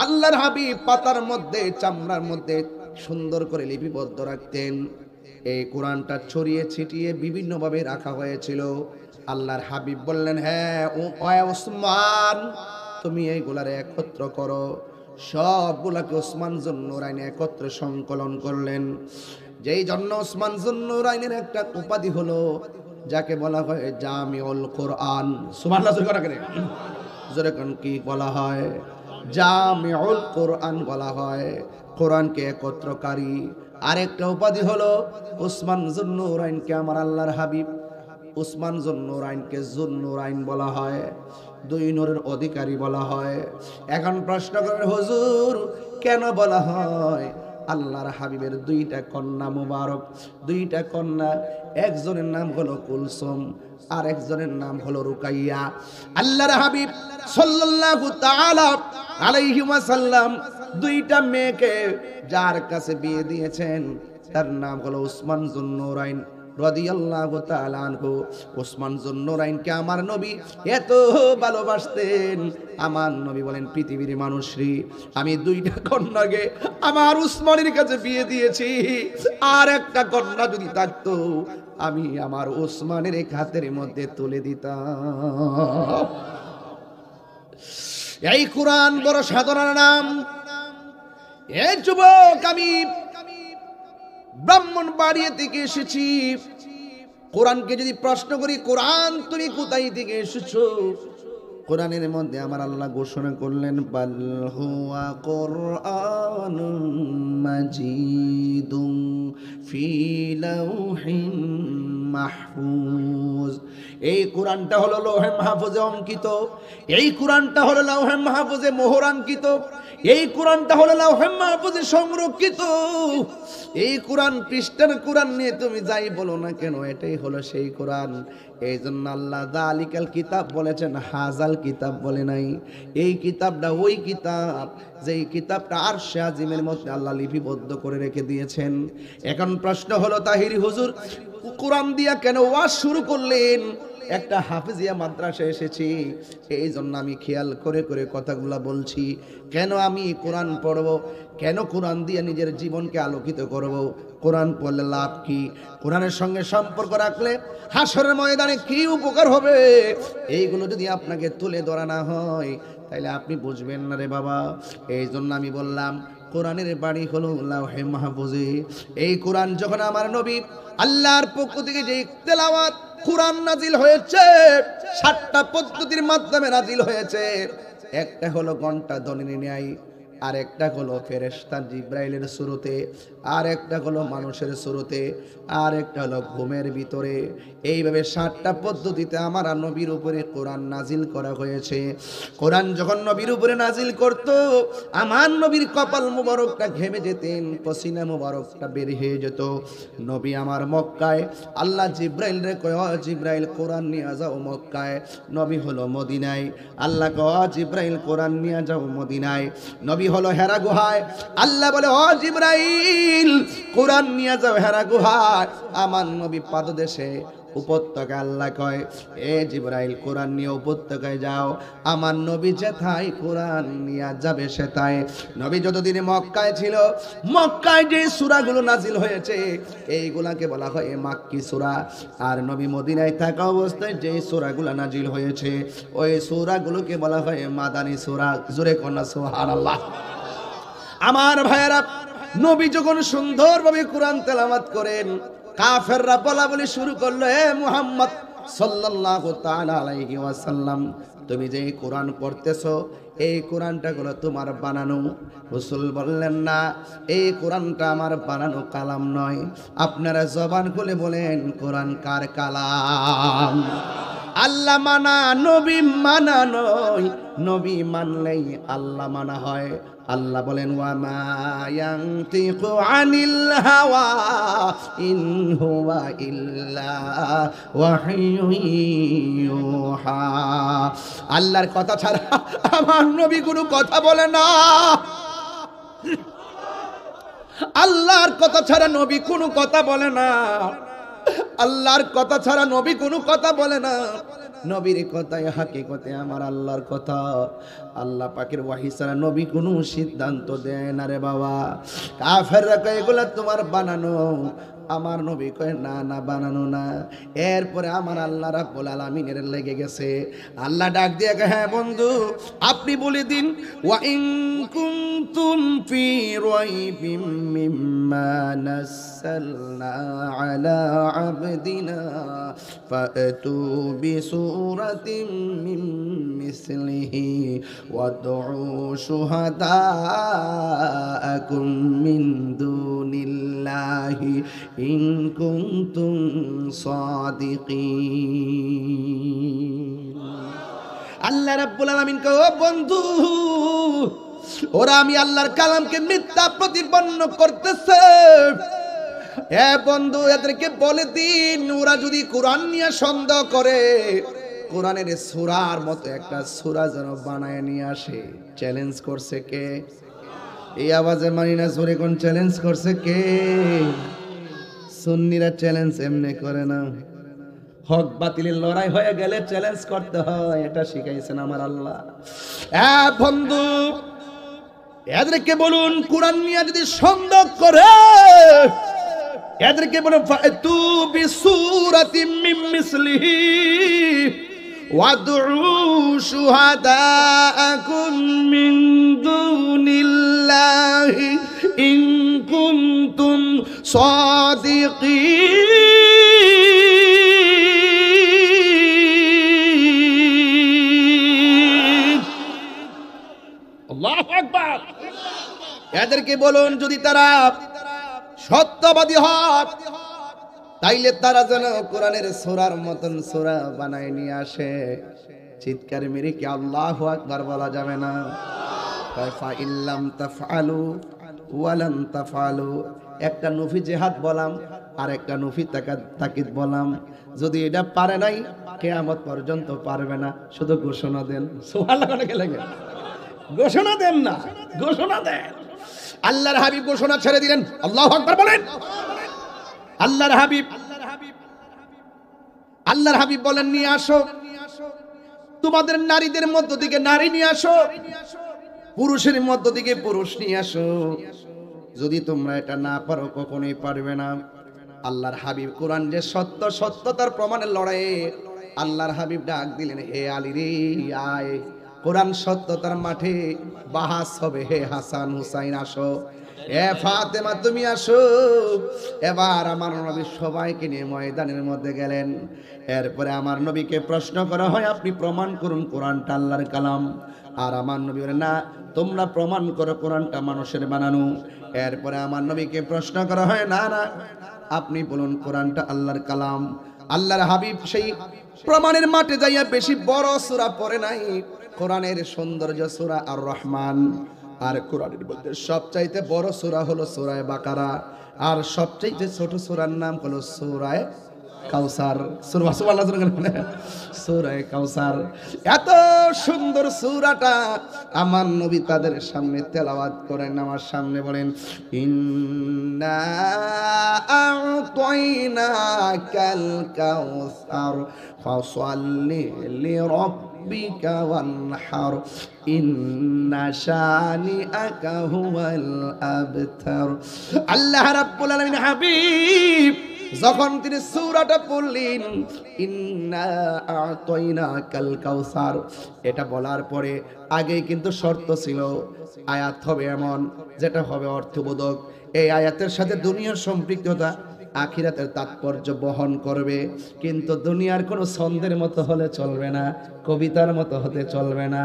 আল্লাহর হাবিব পাতার মধ্যে, চামড়ার মধ্যে সুন্দর করে লিপিবদ্ধ রাখতেন। এই কোরআনটা ছড়িয়ে ছিটিয়ে বিভিন্নভাবে রাখা হয়েছিল। আল্লাহর হাবিব বললেন, হ্যাঁ ও ওসমান, তুমি এইগুলারে একত্র করো। সবগুলাকে ওসমান জুন্নুরাইন একত্র সংকলন করলেন। যেই জন্য ওসমান জুন্নুরাইনের একটা উপাধি হলো, যাকে বলা হয় জামিউল কোরআন। সুবহানাল্লাহ, জোরে কোন কি বলা হয়? জামিউল কোরআন বলা হয়, কোরআনকে একত্রকারী। আরেকটা উপাধি হলো ওসমান জুন্নুরাইনকে আমার আল্লাহর হাবিব ওসমান জুন্নুরাইনকে জুন্নুরাইন বলা হয়, দুই নূরের অধিকারী বলা হয়। এখন প্রশ্ন করেন, হুজুর কেন বলা হয়? আল্লাহর হাবিবের দুইটা কন্যা মুবারক, দুইটা কন্যা, একজনের নাম হলো কুলসুম আর একজনের নাম হলো রুকাইয়া। আল্লাহর হাবিব সাল্লাল্লাহু তাআলা আলাইহি ওয়াসাল্লাম দুইটা মেয়েকে যার কাছে বিয়ে দিয়েছেন তার নাম হলো ওসমান জুন্নুরাইন রাদিয়াল্লাহু তাআলা আনহু। ওসমান জুন্নুরাইনকে আমার নবী এত ভালোবাসতেন। আমার নবী বলেন, পৃথিবীর মানুষরি, আমি দুইটা কন্যাকে আমার ওসমানের কাছে বিয়ে দিয়েছি, আর একটা কন্যা যদি থাকতো আমি আমার ওসমানের হাতের মধ্যে তুলে দিতাম। এই কোরআন বড় সাধারণ নাম। এই যুবক, আমি ব্রাহ্মণবাড়িয়া থেকে এসেছি। কোরআনকে যদি প্রশ্ন করি, কোরআন তুমি কোথায় থেকে এসেছো? কোরআনের মধ্যে আমার আল্লাহ ঘোষণা করলেন, বাল হুয়া কুরআনুম মাজিদুন ফি লাউহিন মাহফুজ। এই কোরআনটা হলো লৌহে মাহফুজে অঙ্কিত। এই কোরআনটা হলো লৌহে মাহফুজে মোহরাঙ্কিত। এই কোরআনটা হলো লৌহে মাহফুজে সংরক্ষিত। এই কোরআন পৃষ্ঠার কোরআন নিয়ে তুমি যাই বলো না কেন, এটাই হলো সেই কোরআন। এই জন্য আল্লাহ যালিকাল কিতাব বলেছেন, হাজাল কিতাব বলে নাই। এই কিতাবটা ওই কিতাব, যেই কিতাবটা আরশে আজিমের মধ্যে আল্লাহ লিপিবদ্ধ করে রেখে দিয়েছেন। এখন প্রশ্ন হলো, তাহিরি হুজুর কোরআন দিয়া কেন ওয়াজ শুরু করলেন? একটা হাফিজিয়া মাদ্রাসায় এসেছি, এই জন্য আমি খেয়াল করে করে কথাগুলা বলছি। কেন আমি কোরআন পড়ব? কেন কোরআন দিয়ে নিজের জীবনকে আলোকিত করব? কোরআন পড়লে লাভ কি? কোরআনের সঙ্গে সম্পর্ক রাখলে হাসরের ময়দানে কি উপকার হবে? এইগুলো যদি আপনাকে তুলে ধরা না হয় তাইলে আপনি বুঝবেন না রে বাবা। এই জন্য আমি বললাম, কোরআনের বাড়ি হলো লাওহে মাহফুজে। এই কোরআন যখন আমার নবী আল্লাহর পক্ষ থেকে যে তেলাওয়াত কোরআন নাজিল হয়েছে, 7টা পদ্ধতির মাধ্যমে নাজিল হয়েছে। একটা হলো ঘন্টা ধ্বনির ন্যায়, আর একটা হলো ফেরেশতা জিব্রাইলের সুরতে, আর একটা হলো মানুষের সুরতে, আর একটা হলো ঘুমের ভিতরে। এইভাবে 7টা পদ্ধতিতে আমার নবীর উপরে কোরআন নাজিল করা হয়েছে। কোরআন যখন নবীর উপরে নাজিল করত, আমার নবীর কপাল মুবারকটা ঘেমে যেতেন, পসিনা মুবারকটা বের হয়ে যেত। নবী আমার মক্কায়, আল্লাহ জিব্রাইল রে কয়, জিব্রাইল কোরআন নিয়ে যাও মক্কায়। নবী হলো মদিনায়, আল্লাহ কয় জিব্রাইল কোরআন নিয়ে যাও মদিনায়। নবী হলো হেরা গুহায়, আল্লাহ বলে ও জিব্রাইল কোরআন নিয়ে যাও হেরা গুহায়। আমার নবী পাদদেশে উপত্যকা আল্লাহ কয়, এ জিবরাইল কোরআন নিয়ে উপত্যকায় যাও, আমার নবী যেথায় কোরআন নিয়ে যাবে সেথায়। নবী যতদিন মক্কায় ছিল, মক্কায় যে সূরাগুলো নাজিল হয়েছে এইগুলাকে বলা হয় মাক্কি সূরা। আর নবী মদিনায় থাকা অবস্থায় যে সূরাগুলো নাজিল হয়েছে ওই সূরাগুলোকে বলা হয় মাদানী সূরা। জোরে কন্যা সুবহানাল্লাহ। আমার ভাইয়েরা, নবী যখন সুন্দরভাবে কোরআন তেলাওয়াত করেন, কাফেররা বলা বলি শুরু করলো, হে মুহাম্মদ সাল্লাল্লাহু তাআলা আলাইহি ওয়াসাল্লাম, তুমি যে কোরআন পড়তেছো এই কোরআনটা হলো তোমার বানানো। রাসূল বললেন, না, এই কোরআনটা আমার বানানো কালাম নয়। আপনারা জবান খুলে বলেন, কোরআন কার কালাম? আল্লাহ মানা, নবী মানা নয়। নবী মানলেই আল্লাহ মানা হয়। আল্লাহ বলেন, ওয়া মা ইয়ানতিকু আনিল হাওয়া ইন হুয়া ইল্লা ওয়াহয়ুন ইউহা। আল্লাহর কথা ছাড়া আমার নবী কোনো কথা বলে না। আল্লাহর কথা ছাড়া নবী কোনো কথা বলে না। আল্লাহর কথা ছাড়া নবী কোনো কথা বলে না। নবীর কথাই হাকিকতে আমার আল্লাহর কথা। আল্লাহ পাকের ওয়াহি ছাড়া নবী কোনো সিদ্ধান্ত দেয় না রে বাবা। কাফেররা কয় এগুলা তোমার বানানো। আমার নবী কয়, না না, বানানো না। এরপরে আমার আল্লাহ রাব্বুল আলামিনের লেগে গেছে। আল্লাহ ডাক দিয়ে কয়, হ্যাঁ বন্ধু, আপনি বলে দিন, ওয়া ইন কুনতুম ফি রাইবিম মিম্মা নাযালনা আলা আবদিনা ফাতু বিসূরাতিন মিন মিসলিহি ওয়াদউ শুহাদাআকুম মিন দুনিল্লাহি ইন কুনতুম সাদিকিন। আল্লাহ রাব্বুল আলামিন কয়, ও বন্ধু, ওরা আমি আল্লাহর কালামকে মিথ্যা প্রতিপন্ন করতেছে। এ বন্ধু, এদেরকে বলে দিন, ওরা যদি কোরআন নিয়ে সন্দেহ করে, কোরআনের সূরার মতো একটা সূরা যেন বানায় নিয়ে আসে। চ্যালেঞ্জ করছে কে? এই আওয়াজে মানি না, জোরে কোন চ্যালেঞ্জ করছে কে? সুন্নিরা চ্যালেঞ্জ এমনি করে না, হক বাতিলের লড়াই হয়ে গেলে চ্যালেঞ্জ করতে হয়। এটা শিখাইছেন আমার আল্লাহ। বন্ধু, এদেরকে বলুন, কোরআন নিয়ে যদি সন্দেহ করে, এদেরকে বলুন, ফাতু বিসূরাতিম মিন মিসলিহি ওয়াদউ শুহাদাআকুম মিন দুনিল্লাহি ইন কুনতুম সাদিকিন। আল্লাহু আকবার। এদেরকে বলুন, যদি তারা সত্যবাদী হয় তাইলে তারা যেন কোরআনের সূরার মতন সূরা বানায় নিয়ে আসে। চিৎকার মেরে কি আল্লাহু আকবার বলা যাবে না? ফা ইল্লাম তাফআলু ওয়া লান তাফআলু। একটা নফি জিহাদ বললাম আর একটা নফি তাকিদ বললাম। যদি এটা পারে নাই, কিয়ামত পর্যন্ত পারবে না। শুধু ঘোষণা দেন। সুবহানাল্লাহ, অনেকে লাগে ঘোষণা দেন না, ঘোষণা দেন। আল্লাহর হাবিব ঘোষণা ছেড়ে দিলেন। আল্লাহু আকবার বলেন। আল্লাহর হাবিব বলেন, নিয়ে আসো তোমাদের নারীদের মধ্য থেকে নারী নিয়ে আসো, পুরুষের মধ্য থেকে পুরুষ নিয়ে আসো। যদি তোমরা এটা না পারো, কখনোই পারবে না। আল্লাহর হাবিব কোরআন যে সত্য, সত্যতার প্রমাণের লড়াইয়ে আল্লাহর হাবিব ডাক দিলেন, হে আলী রে, আয়, কোরআন সত্যতার মাঠে বাহাস হবে। হে হাসান হুসাইন আসো, এ ফাতেমা তুমি আসো। এবার আমার নবী সবাইকে নিয়ে ময়দানের মধ্যে গেলেন। এরপরে আমার নবীকে প্রশ্ন করা হয়, আপনি প্রমাণ করুন কোরআনটা আল্লাহর কালাম। আর আমার নবী বলে, না, তোমরা প্রমাণ করো কোরআনটা মানুষের বানানো। এরপরে আমার নবীকে প্রশ্ন করা হয়, না না, আপনি বলুন কোরআনটা আল্লাহর কালাম। আল্লাহর হাবিব সেই প্রমাণের মাঠে যাইয়া বেশি বড় সূরা পড়ে নাই। কোরআনের সৌন্দর্য সূরা আর রহমান। আর কোরআনের মধ্যে সবচাইতে বড় সূরা হলো সূরা বাকারা। আর সবচাইতে ছোট সূরার নাম হলো সূরা কাউসার। সূরা কাউসার। এত সুন্দর সূরাটা আমার নবী তাদের সামনে তেলাওয়াত করেন, আমার সামনে বলেন, ইন্না আ'তাইনাকাল কাউসার ফাসাল্লি লিরাব্বিকা ওয়ানহার ইন্না শানিআকা হুয়াল আবতার। আল্লাহ রাব্বুল আলামিন হাবিব যখন তিনি সূরাটা পড়লেন, ইন্না আ'তাইনাকাল কাউসার, এটা বলার পরে আগে কিন্তু শর্ত ছিল, আয়াত হবে এমন যেটা হবে অর্থবোধক, এই আয়াতের সাথে দুনিয়ার সম্পৃক্ততা, আখিরাতের তাৎপর্য বহন করবে, কিন্তু দুনিয়ার কোনো ছন্দের মতো হলে চলবে না, কবিতার মতো হতে চলবে না,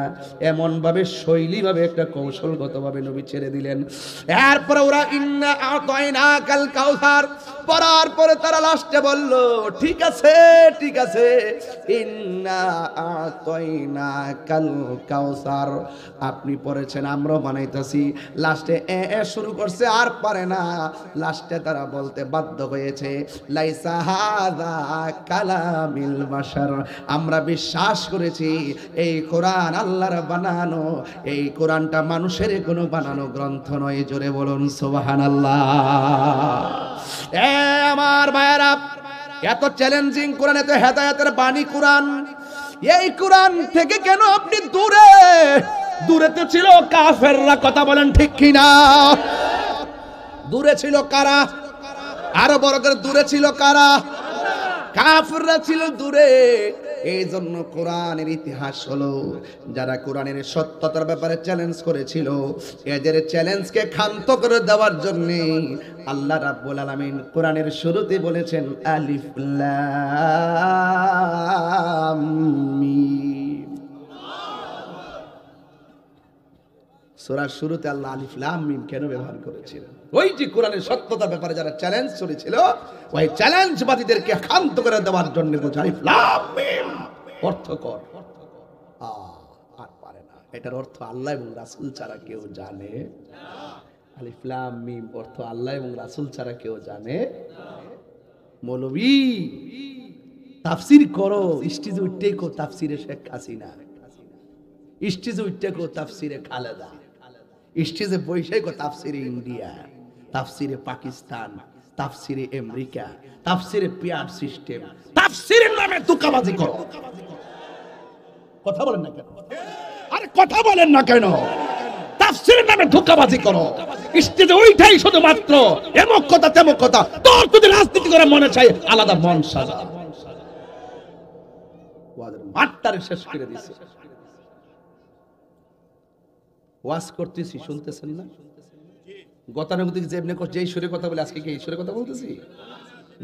এমন ভাবে শৈলীভাবে একটা কৌশলগতভাবে নবী ছেড়ে দিলেন। এরপরে ওরা ইন্না আ'তাইনাকাল কাউসার পড়ার পরে তারা লাস্টে বলল, ঠিক আছে ঠিক আছে, ইন্না আ'তাইনাকাল কাউসার, আপনি পড়েছেন আমরাও বানাইতেছি। লাস্টে এ শুরু করছে, আর পারে না, লাস্টে তারা বলতে বাধ্য হয়েছে, লাইসা হাযা কালামিল বাশার, আমরা বিশ্বাস করেছি এই কোরআন আল্লাহর বানানো, এই কোরআনটা মানুষের কোনো বানানো গ্রন্থ নয়। জোরে বলুন সুবহানাল্লাহ। আমার ভাইয়েরা, এত চ্যালেঞ্জিং কোরআন, এত হেদায়েতের বাণী কোরআন, এই কোরআন থেকে কেন আপনি দূরে? দূরে তো ছিল কাফেররা, কথা বলেন ঠিক কিনা? দূরে ছিল কারা? আরো বড় করে দূরে ছিল কারা? কাফেররা ছিল দূরে। এই জন্য কোরআনের ইতিহাস হলো, যারা কোরআনের সত্যতার ব্যাপারে চ্যালেঞ্জ করেছিল, এদের চ্যালেঞ্জকে ক্ষান্ত করে দেওয়ার জন্য আল্লাহ রাব্বুল আলামিন কোরআনের শুরুতে বলেছেন আলিফ লাম মিম। সূরার শুরুতে আল্লাহ আলিফ লাম মিম কেন ব্যবহার করেছিলেন? ওই যে কোরআনের সত্যতার ব্যাপারে যারা চ্যালেঞ্জ করেছিল, ওই চ্যালেঞ্জবাদীদেরকে ক্ষান্ত করে দেওয়ার জন্য আলিফ লাম মিম অর্থ কর। আর পারে না, এটার অর্থ আল্লাহ এবং রাসূল ছাড়া কেউ জানে না। আলিফ লাম মিম অর্থ আল্লাহ এবং রাসূল ছাড়া কেউ জানে না। মৌলভী তাফসীর করো, স্টেজে উঠতে কো তাফসীরে শেখ হাসিনা, স্টেজে উঠতে কো তাফসীরে খালেদা, স্টেজে বসে কো তাফসীরে ইন্ডিয়া, তাফসীরে পাকিস্তান, তাফসীরে আমেরিকা, তাফসীরে পিয়ার সিস্টেম, তাফসীরের নামে তুকাবাজি করো। কথা বলেন না কেন? আরে কথা বলেন না কেন? তাফসীরের নামে ধোঁকাবাজি করো, স্টেজে ওইটাই শুধুমাত্র এমক কথা তেমক কথা। তোর যদি রাজনীতি করে মনে চাই, আলাদা মন সাজা। মাঠটারে শেষ করে দিছে। ওয়াজ করতেছি, শুনতেছেন না? গতানুগতিক যেমনি যেই সুরে কথা বলে, আজকে কি এই সুরে কথা বলতেছি?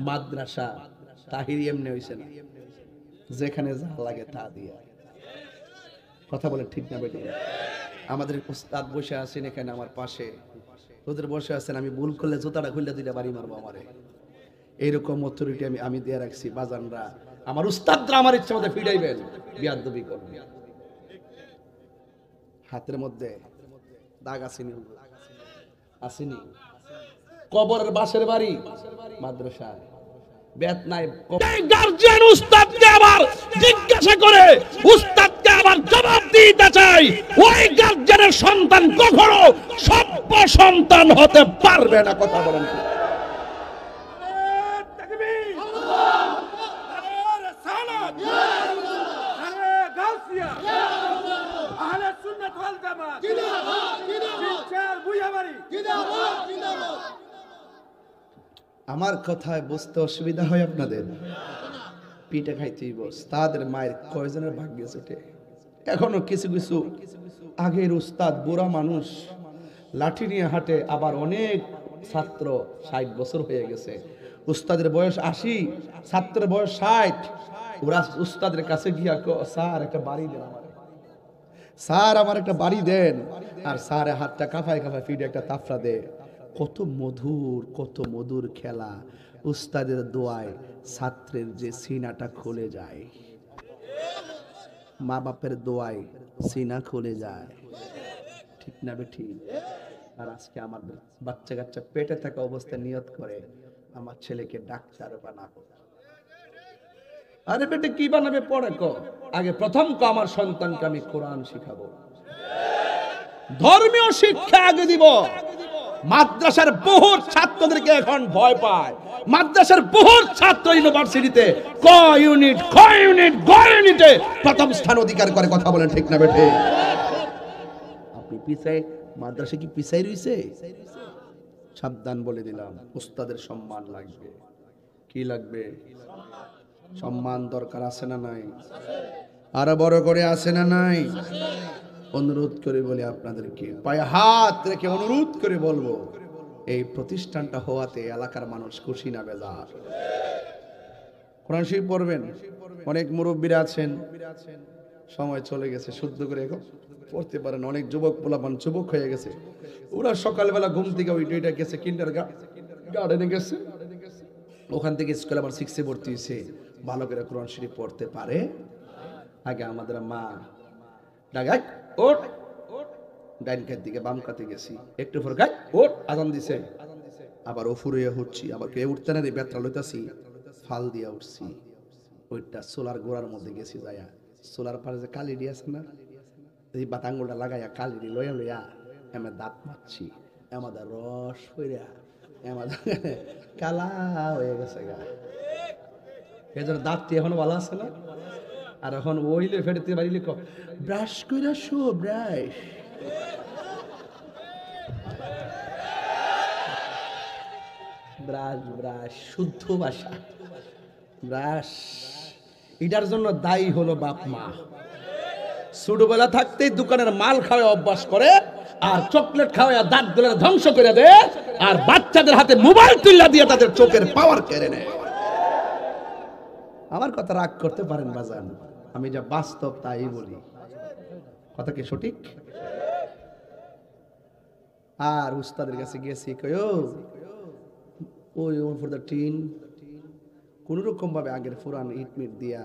মাদ্রাসা তাহিরি এমনি হইছে না, যেখানে যা লাগে তা দিয়া কথা বলে, ঠিক না বেটি? আমাদের উস্তাদ বসে আছেন এখানে আমার পাশে, ওদের বসে আছেন, আমি ভুল করলে জুতাটা খুললে দুইটা বাড়ি মারবো আমারে, এইরকম অথরিটি আমি দিয়ে রাখছি। বাজানরা, আমার উস্তাদরা আমার ইচ্ছা মতো ফিরাইবেন, বিয়াদবি করবেন। হাতের মধ্যে দাগ আসেনি? আসেনি? কবরের বাসের বাড়ি মাদ্রাসা, বেত নাই। গার্জিয়ান উস্তাদকে আবার জিজ্ঞাসা করে, উস্তাদকে আবার জবাব দিতে চাই, ওই গার্জিয়ানের সন্তান কখনো সভ্য সন্তান হতে পারবে না। কথা বলেন। আমার কথায় বুঝতে অসুবিধা হয় আপনাদের? পিঠে খাইতেই বস, তাদের মায়ের কয়জনের ভাগ্যে ছুটে। এখনো কিছু কিছু আগের উস্তাদ বুড়া মানুষ লাঠি নিয়ে হাঁটে, আবার অনেক ছাত্র 60 বছর হয়ে গেছে, উস্তাদের বয়স 80, ছাত্রের বয়স 60। ওরা উস্তাদের কাছে গিয়া স্যার একটা বাড়ি দেন আমার, স্যার আমার একটা বাড়ি দেন, আর স্যারের হাতটা কাঁপায় কাঁপায় ফিটে একটা তাফরা দেয়। কত মধুর, কত মধুর খেলা। উস্তাদের দোয়ায় ছাত্রের যে সিনাটা খুলে যায়, মা বাপের দোয়ায় সিনা খুলে যায়, ঠিক না বেঠি? আর আজকে আমাদের বাচ্চা কাচ্চা পেটে থাকা অবস্থায় নিয়ত করে আমার ছেলেকে ডাক্তার বানাবো, আরে বেটে কি বানাবে পরে ক, আগে প্রথম ক আমার সন্তানকে আমি কোরআন শিখাবো, ধর্মীয় শিক্ষা আগে দিব। মাদ্রাসার বহু ছাত্রদেরকে এখন ভয় পায়, মাদ্রাসার বহু ছাত্র ইউনিভার্সিটিতে ক ইউনিট খ ইউনিট গ ইউনিটে প্রথম স্থান অধিকার করে। কথা বলেন ঠিক না বেটে? আপনি পিছায়, মাদ্রাসা কি পিছাই রইছে? সাবধান বলে দিলাম, উস্তাদের সম্মান লাগবে। কি লাগবে? সম্মান দরকার আছে না নাই? আরো বড় করে আছে না নাই? অনুরোধ করে বলি আপনাদেরকে, পায়ে হাত রেখে অনুরোধ করে বলবো, এই প্রতিষ্ঠানটা হওয়াতে এলাকার মানুষ খুশি না বেজার? কোরআন শরীফ পড়বেন। অনেক মুরব্বীরা আছেন, সময় চলে গেছে, শুদ্ধ করে এখন পড়তে পারেন। অনেক যুবক পোলাপান যুবক হয়ে গেছে, ওরা সকালবেলা ঘুম থেকে ওই দুইটা গেছে কিন্ডার গার্ডেনে গেছে, ওখান থেকে স্কুল আবার 6-এ ভর্তি হয়েছে। ভালো করে কোরআন শরীফ পড়তে পারে। আগে আমাদের মা ডাগাই ওঠ, ডাইন খাত দিকে বাম খাতে গেছি, একটু পর গাই ওঠ, আজান দিছে, আবার ওফুরে উঠছি, আবার কে উঠতে না রে বেত্রা লইতাছি, ফাল দিয়া উঠছি। ওইটা সোলার গোড়ার মধ্যে গেছি, যাইয়া সোলার পারে যে কালিডি আছে না, এই বাতাঙ্গুলটা লাগাইয়া কালিডি লইয়া লইয়া এমন দাঁত মারছি, আমাদের রস হইয়া আমাদের কালা হয়ে গেছে গা। এদের দাঁতটি এখনো ভালো আছে না? আর এখন ওইলে ফেটে বাড়িলে ব্রাশ কইরা শো, ব্রাশ ব্রাশ ব্রাশ শুদ্ধ ভাষা, ব্রাশ। এটার জন্য দায়ী হলো বাপ মা। ছোটবেলা থাকতেই দোকানের মাল খাওয়া অভ্যাস করে, আর চকলেট খাওয়া দাঁত গুলো ধ্বংস করে দেয়, আর বাচ্চাদের হাতে মোবাইল তুল্লা দিয়ে তাদের চোখের পাওয়ার কেড়ে নেয়। আমার কথা রাগ করতে পারেন বাজান, আমি যা বাস্তব তাই বলি। কথা কি সঠিক? আর উস্তাদের কাছে গেছি, কয়ো ওই ফর দ্য টিন, কোন রকম ভাবে আগের পুরান ইট মিট দিয়া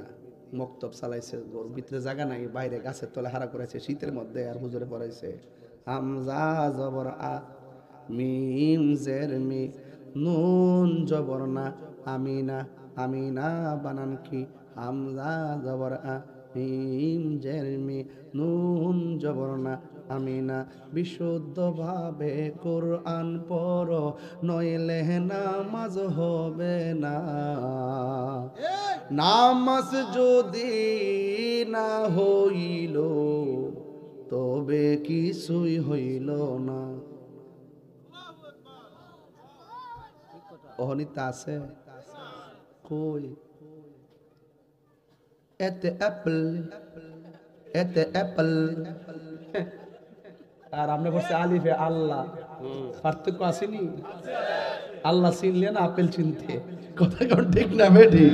মক্তব চালাইছে, ওর ভিতরে জায়গা নাই, বাইরে গাছের তলে হারা করেছে শীতের মধ্যে, আর হুজুরে পড়াইছে হামজা জবর আ, মিম জের মি, নুন জবর না, আমিনা, আমিনা বানান কি, হামজা জবর আ, মিম জের মি, নুন জবর না, আমিনা। বিশুদ্ধ ভাবে কোরআন পড়ো, নইলে নামাজ হবে না। নামাজ যদি না হইল, তবে কিছুই হইল না। অহনিতা আছে কই? এতে অ্যাপল, এতে অ্যাপল, আর আমরা বলছি আলিফে আল্লাহ। পার্থক্য আসেনি? আল্লাহ চিনলে না আপেল চিনতে। কথা কোন ঠিক না বেটি?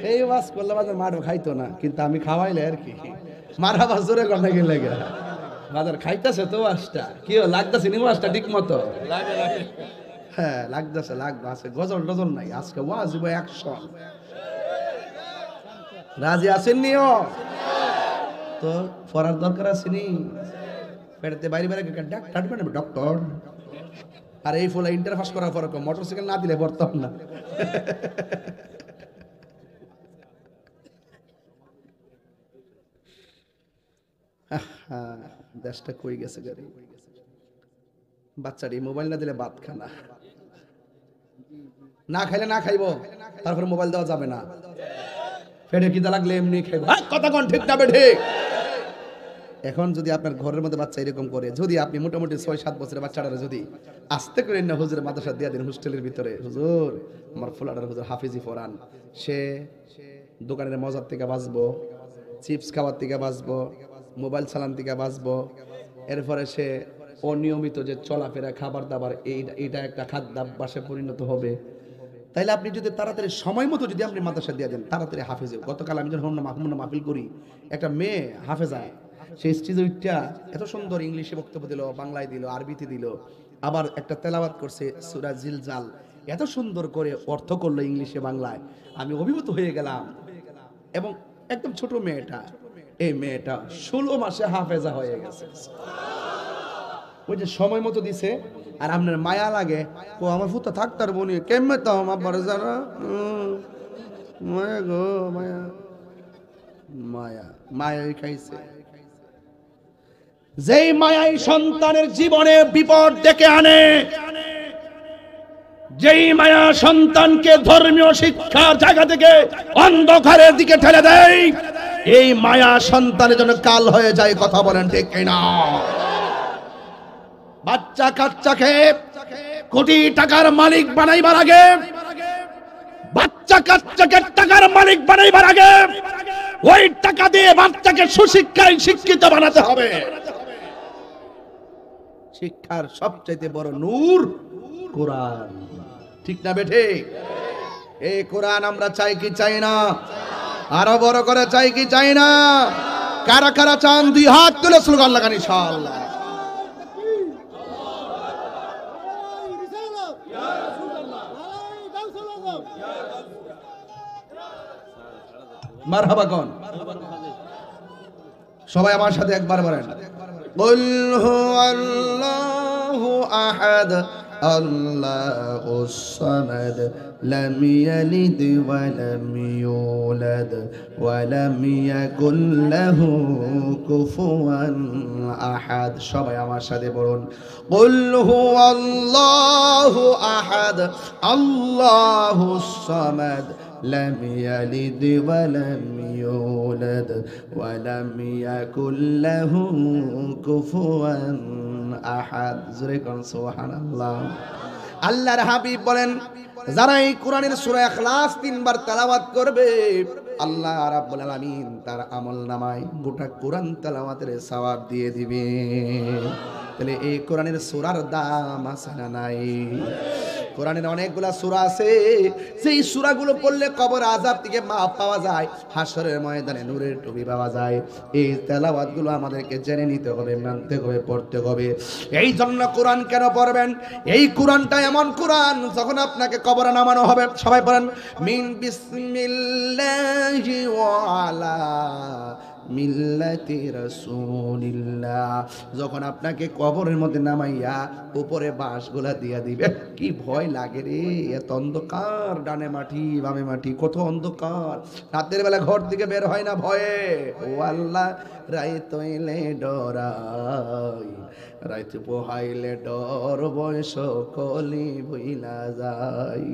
এই ওয়াজ করলে বাজার মারও খাইতো না, কিন্তু আমি খাওয়াইলে আর কি, মারা বাস জোরে কথা গেলে বাজার খাইতেছে তো ওয়াজটা, কি লাগতেছে নি ওয়াজটা ঠিক মতো? হ্যাঁ লাগতেছে, লাগবে আছে, গজল টজল নাই আজকে, ওয়াজ দিব অ্যাকশন। রাজি আছেন নিও তো? পড়ার দরকার আসেনি? পেটে বাইরে বাইরে ডাক্তার বানাবে, ডক্টর। আর এই ফলে ইন্টার পাস করার পর মোটরসাইকেল না দিলে বর্তমান না। দেশটা কই গেছে গাড়ি। বাচ্চাটি মোবাইল না দিলে ভাত খানা, না খাইলে না খাইবো, তারপর মোবাইল দেওয়া যাবে না। পেটে খিদা লাগলে এমনি খাইবো। কথা কোন ঠিক না বেঠে? এখন যদি আপনার ঘরের মধ্যে বাচ্চা এরকম করে, যদি আপনি মোটামুটি 6-7 বছরের বাচ্চাটারে যদি আস্তে করে না হুজুরের মাদ্রাসা দিয়ে দিন, হোস্টেলের ভিতরে, হুজুর আমার ফুলাটার হুজুর হাফিজি পড়ান, সে দোকানের মজার থেকে বাঁচবো, চিপস খাওয়ার থেকে বাঁচবো, মোবাইল চালান থেকে বাঁচবো, এরপরে সে অনিয়মিত যে চলাফেরা খাবার দাবার এইটা একটা খাদ্যাভ্যাসে পরিণত হবে। তাইলে আপনি যদি তাড়াতাড়ি সময় মতো যদি আপনি মাদ্রাসা দিয়ে দেন, তাড়াতাড়ি হাফেজে। গতকাল আমি যখন মাহফিল করি, একটা মেয়ে হাফেজা, সেই স্টেজে উঠটা এত সুন্দর ইংলিশে বক্তব্য দিল, বাংলায় দিল, আরবিতে দিল, আবার একটা তেলাওয়াত করছে সূরা জিলজাল, এত সুন্দর করে অর্থ করলো ইংলিশে বাংলায়, আমি অভিভূত হয়ে গেলাম। এবং একদম ছোট মেয়েটা, এই মেয়েটা 16 মাসে হাফেজা হয়ে গেছে। ওই যে সময় মতো দিছে। আর আপনার মায়া লাগে, ও আমার ফুতা থাকতার বনি কেমনে তো আমার যারা মায়া গো মায়া, মায়া মায়াই খাইছে। যেই মায়াই সন্তানের জীবনে বিপদ ডেকে আনে, যেই মায়া সন্তানকে ধর্মীয় শিক্ষার জায়গা থেকে অন্ধকারের দিকে ঠেলে দেয়, এই মায়া সন্তানের জন্য কাল হয়ে যায়। কথা বলেন ঠিক কিনা? বাচ্চা কাচ্চাকে কোটি টাকার মালিক বানাইবার আগে, বাচ্চা কাচ্চাকে টাকার মালিক বানাইবার আগে ওই টাকা দিয়ে বাচ্চাকে সুশিক্ষায় শিক্ষিত বানাতে হবে। শিক্ষার সবচেয়ে বড় নূর কোরআন, ঠিক না বেঠে? এই কোরআন আমরা চাই কি চাই না? আরো বড় করে চাই কি চাই না? কারা কারা চান দুই হাত তুলে স্লোগান লাগান ইনশাআল্লাহ। মারহাবা কোন? সবাই আমার সাথে একবার বলেন, কুল হুয়াল্লাহু আহাদ আল্লাহুস সামাদ লাম ইয়ালিদ ওয়া লাম ইউলাদ ওয়া লাম ইয়াকুল লাহু কুফুয়ান আহাদ। সবাই আমার সাথে বলুন, কুল হুয়াল্লাহু আহাদ আল্লাহুস সামাদ লাম ইয়ালিদ ওয়া লাম ইউলাদ ওয়া লাম ইয়াকুল লাহু কুফুয়ান আহাদ। জোরে কোন সুবহানাল্লাহ। আল্লাহর হাবিব বলেন, যারা এই কোরআনের সূরা ইখলাস 3 বার তেলাওয়াত করবে, আল্লাহ রাব্বুল আলামিন তার আমলনামায় গোটা কোরআন তেলাওয়াতের সওয়াব দিয়ে দিবে। তাহলে এই কোরআনের সূরার দাম আছে না নাই? কোরআনের অনেকগুলা সূরা আছে, সেই সূরাগুলো পড়লে কবর আযাব থেকে মাফ পাওয়া যায়, হাশরের ময়দানে নূরের টুপি পাওয়া যায়। এই তেলাওয়াতগুলো আমাদেরকে জেনে নিতে হবে, মানতে হবে, পড়তে হবে। এই জন্য কোরআন কেন পড়বেন? এই কোরআনটা এমন কোরআন, যখন আপনাকে কবরে নামানো হবে, সবাই পড়েন মিন বিসমিল্লাহি ওয়া আলা মিল্লাতি রাসূলিল্লাহ। যখন আপনাকে কবরের মধ্যে নামাইয়া উপরে বাঁশগুলা দিয়া দিবে, কি ভয় লাগে রে! এত অন্ধকার, ডানে মাটি বামে মাটি, কত অন্ধকার। রাতের বেলা ঘর থেকে বের হয় না ভয়ে। ও আল্লাহ, রাইত হইলে ডরাই, রাইত পোহাইলে ডর, বয়স কলি ভুইলা যাই।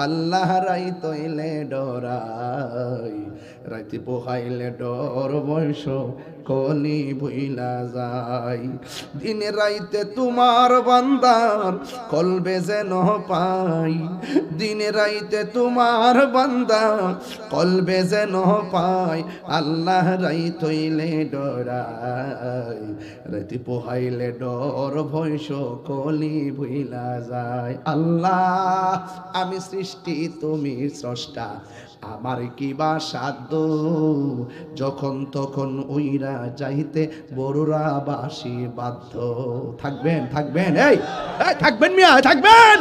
আল্লাহ, রাইত হইলে ডরাই, রাইত পোহাইলে ডর, বয়স কলি ভুইলা যাই। দিনে রাইতে তোমার বান্দার কলবে যেন পাই, দিনে রাইতে তোমার বান্দা কলবে যেন পাই। আল্লাহ, রাইত হইলে ডরাই, রাইতে পোহাইলে ডর, বয়স কলি ভুইলা যায়। আল্লাহ, আমি সৃষ্টি, তুমি স্রষ্টা, আমার কি বা সাধ্য, যখন তখন উইরা যাইতে বড়রা বাসি বাধ্য। থাকবেন থাকবেন, এই থাকবেন মিয়া, থাকবেন।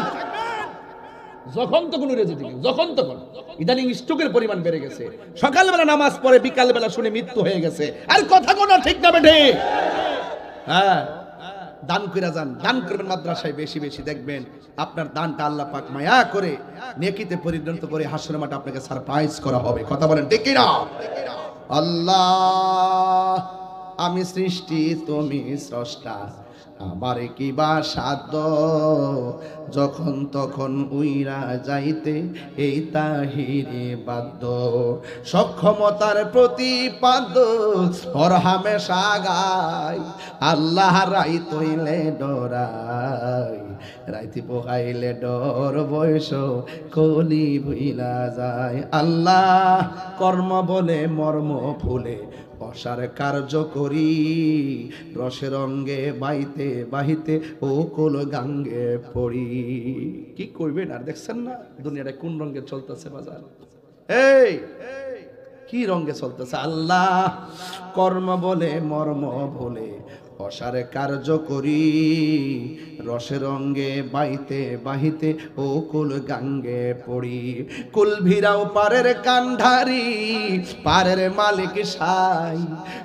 যখন তখন উড়ে যেতে, যখন তখন। ইদানিং স্ট্রোকের পরিমাণ বেড়ে গেছে, সকালবেলা নামাজ পড়ে বিকালবেলা শুনে মৃত্যু হয়ে গেছে। আর কথা কোনো ঠিক না বেঠে? হ্যাঁ, দান করে যান, দান করবেন মাদ্রাসায় বেশি বেশি, দেখবেন আপনার দানটা আল্লাহ পাক মায়া করে নেকিতে পরিণত করে হাসরের মাঠে আপনাকে সারপ্রাইজ করা হবে। কথা বলেন ঠিক কি না? আল্লাহ, আমি সৃষ্টি, তুমি স্রষ্টা, আমার কি বা সাধ্য, যখন তখন উইরা যাইতে এই তাহিরে বাধ্য। সক্ষমতার প্রতিপাদ্য হর হামেশা গাই, আল্লাহ রাইত হইলে ডরাই, রাইতি পোহাইলে ডর, বয়স কলি ভুইলা যায়। আল্লাহ, কর্ম বলে মর্ম ফুলে অসার কার্য করি, রসের অঙ্গে বাইতে বাহিতে ও কোল গাঙ্গে পড়ি। কি করবেন আর? দেখছেন না দুনিয়াটা কোন রঙে চলতেছে বাজার? এই কি রঙে চলতেছে? আল্লাহ, কর্ম বলে মর্ম ভুলে অসারে কার্য করি, রসের অঙ্গে বাইতে বাহিতে ও কুল গাঙ্গে পড়ি। কুল ভিরাও পারের কান্ডারি, পারের মালিক সাই,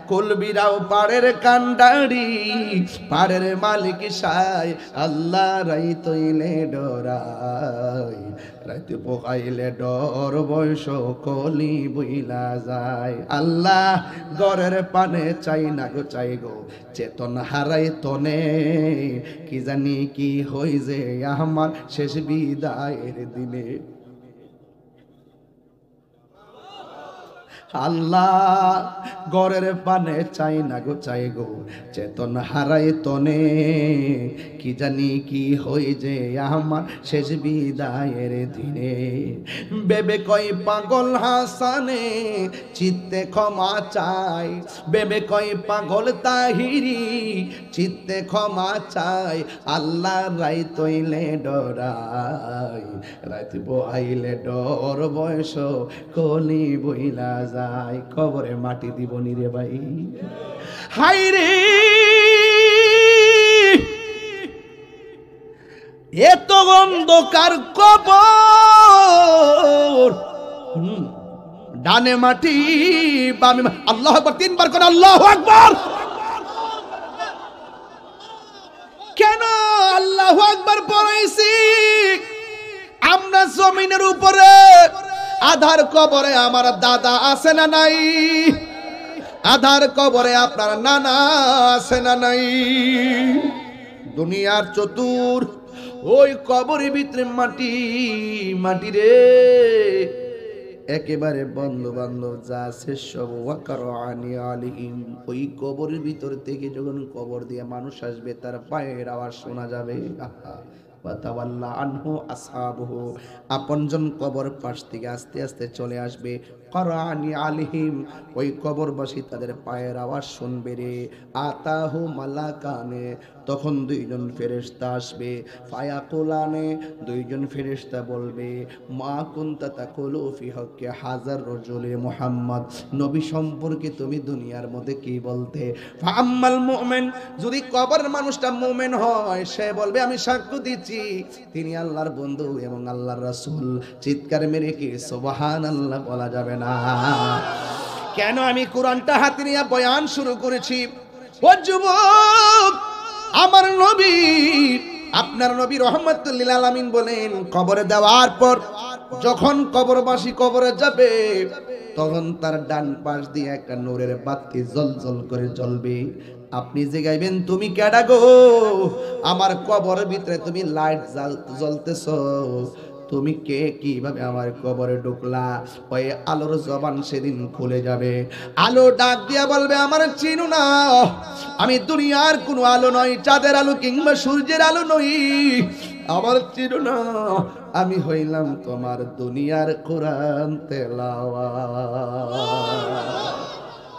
কুল ভিরাও পারের কান্ডারি, পারের মালিক সাই। আল্লাহ, রাইত হইলে ডরাই, রাতে পোকাইলে ডর বয়স কলি বইলা যায়। আল্লাহ গরের পানে চাই না গো চাই গো, চেতন হারাই তনে, কি জানি কি হই যে আমার শেষ বিদায়ের দিনে। আল্লাহ গরের পানে চাই না গো চাই গো, চেতন হারাই তনে, কি জানি কি হই যে আমার শেষ বিদায়ের দিনে। বেবে কই পাগল হাসানে চিত্তে ক্ষমা চাই, বেবে কই পাগল তাহিরি চিত্তে ক্ষমা চাই। আল্লাহ রাই তৈলে ডরাই, রাত বইলে ডর বয়স কলি বইলা যায়। কবরে মাটি দিব নি রে ভাই, হাই রে এত অন্ধকার কবর, ডানে মাটি বামে মাটি। আল্লাহু আকবার, তিনবার করে আল্লাহু আকবার। কেন আল্লাহু আকবার পড়াইছি? আমরা জমিনের উপরে আধার কবরে আমার দাদা আছে না নাই? আধার কবরে আপনার নানা আছে না নাই? দুনিয়ার চতুর ওই কবরের ভিতরে মাটি মাটি রে, একেবারে বন্ধু বান্ধব যা আছে সব ওয়াকারআনি আলিহিম। ওই কবরের ভিতর থেকে যখন কবর দিয়ে মানুষ আসবে তার পায়ের আওয়াজ শোনা যাবে। ওয়াতাওয়াল্লা আনহু আসহাবুহু, আপনজন কবর পাশ থেকে আস্তে আস্তে চলে আসবে। কারআনি আলিহিম, ওই কবরবাসী তাদের পায়ের আওয়াজ শুনবে রে। আতাহু মালাকানে, তখন দুইজন ফেরেশতা আসবে। ফায়াকুলানে, দুইজন ফেরেশতা বলবে, মা কুনতা তাকুলু ফি হক্কি হাজার রাজুলি মুহাম্মদ, নবী সম্পর্কে তুমি দুনিয়ার মধ্যে কি বলতে? ফাআম্মাল মুমিন, যদি কবরের মানুষটা মুমিন হয় সে বলবে আমি সাক্ষ্য দিচ্ছি তিনি আল্লাহর বন্ধু এবং আল্লাহর রাসূল। চিৎকার মেরে কি সুবহানাল্লাহ বলা যাবে না? কেন আমি কোরআনটা হাতে নিয়ে বয়ান শুরু করেছি? ও যুবক, আমার নবী, আপনার নবী রাহমাতুল লিল আলামিন বলেন, কবরে দেওয়ার পর যখন কবরবাসী কবরে যাবে তখন তার ডান পাশ দিয়ে একটা নূরের বাতি জ্বলজ্বল করে জ্বলবে। আপনি যে গাইবেন তুমি কেডা গো, আমার কবরের ভিতরে তুমি লাইট জ্বলতেছো, তুমি কে, কিভাবে আমার কবরে ঢুকলা? ওই আলোর জবান সেদিন খুলে যাবে। আলো ডাক দিয়া বলবে আমার চিনো না, আমি দুনিয়ার কোনো আলো নই, চাঁদের আলো কিংবা সূর্যের আলো নই, আমার চিনো না, আমি হইলাম তোমার দুনিয়ার কোরআন তেলাওয়াত।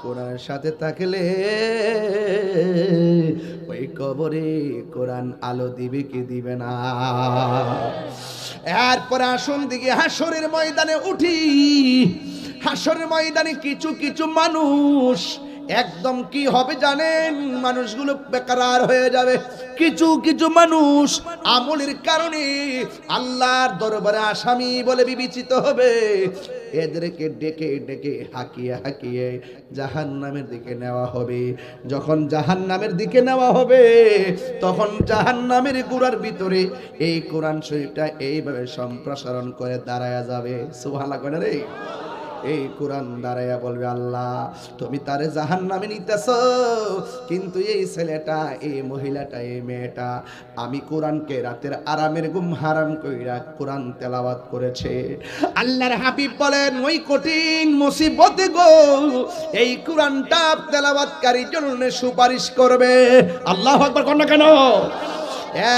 কোরআনের সাথে থাকলে ওই কবরে কোরআন আলো দিবে কি দিবে না? এরপরে আসুন দিকে হাসরের ময়দানে উঠি। হাসরের ময়দানে কিছু কিছু মানুষ একদম কি হবে জানেন? মানুষগুলো বেকার হয়ে যাবে। কিছু কিছু মানুষ আমলের কারণে আল্লাহর দরবারে আসামি বলে বিবেচিত হবে। এদেরকে ডেকে ডেকে হাকিয়ে হাকিয়ে জাহান্নামের দিকে নেওয়া হবে। যখন জাহান্নামের দিকে নেওয়া হবে তখন জাহান্নামের গুড়ার ভিতরে এই কোরআন শরীফটা এইভাবে সম্প্রসারণ করে দাঁড়ায়া যাবে। সুবহানাল্লাহ কয় না রে? এই কোরআন দাঁড়াইয়া বলবে আল্লাহ তুমি তারে জাহান্নামে নিতেছো, কিন্তু এই ছেলেটা, এই মহিলাটা, এই মেয়েটা আমি কোরআনকে রাতের আরামের ঘুম হারাম কইরা কোরআন তেলাওয়াত করেছে। আল্লাহর হাবিব বলেন ওই কঠিন মুসিবতে গো এই কোরআনটা তেলাওয়াতকারীর জন্য সুপারিশ করবে। আল্লাহু আকবার কোন না কেন?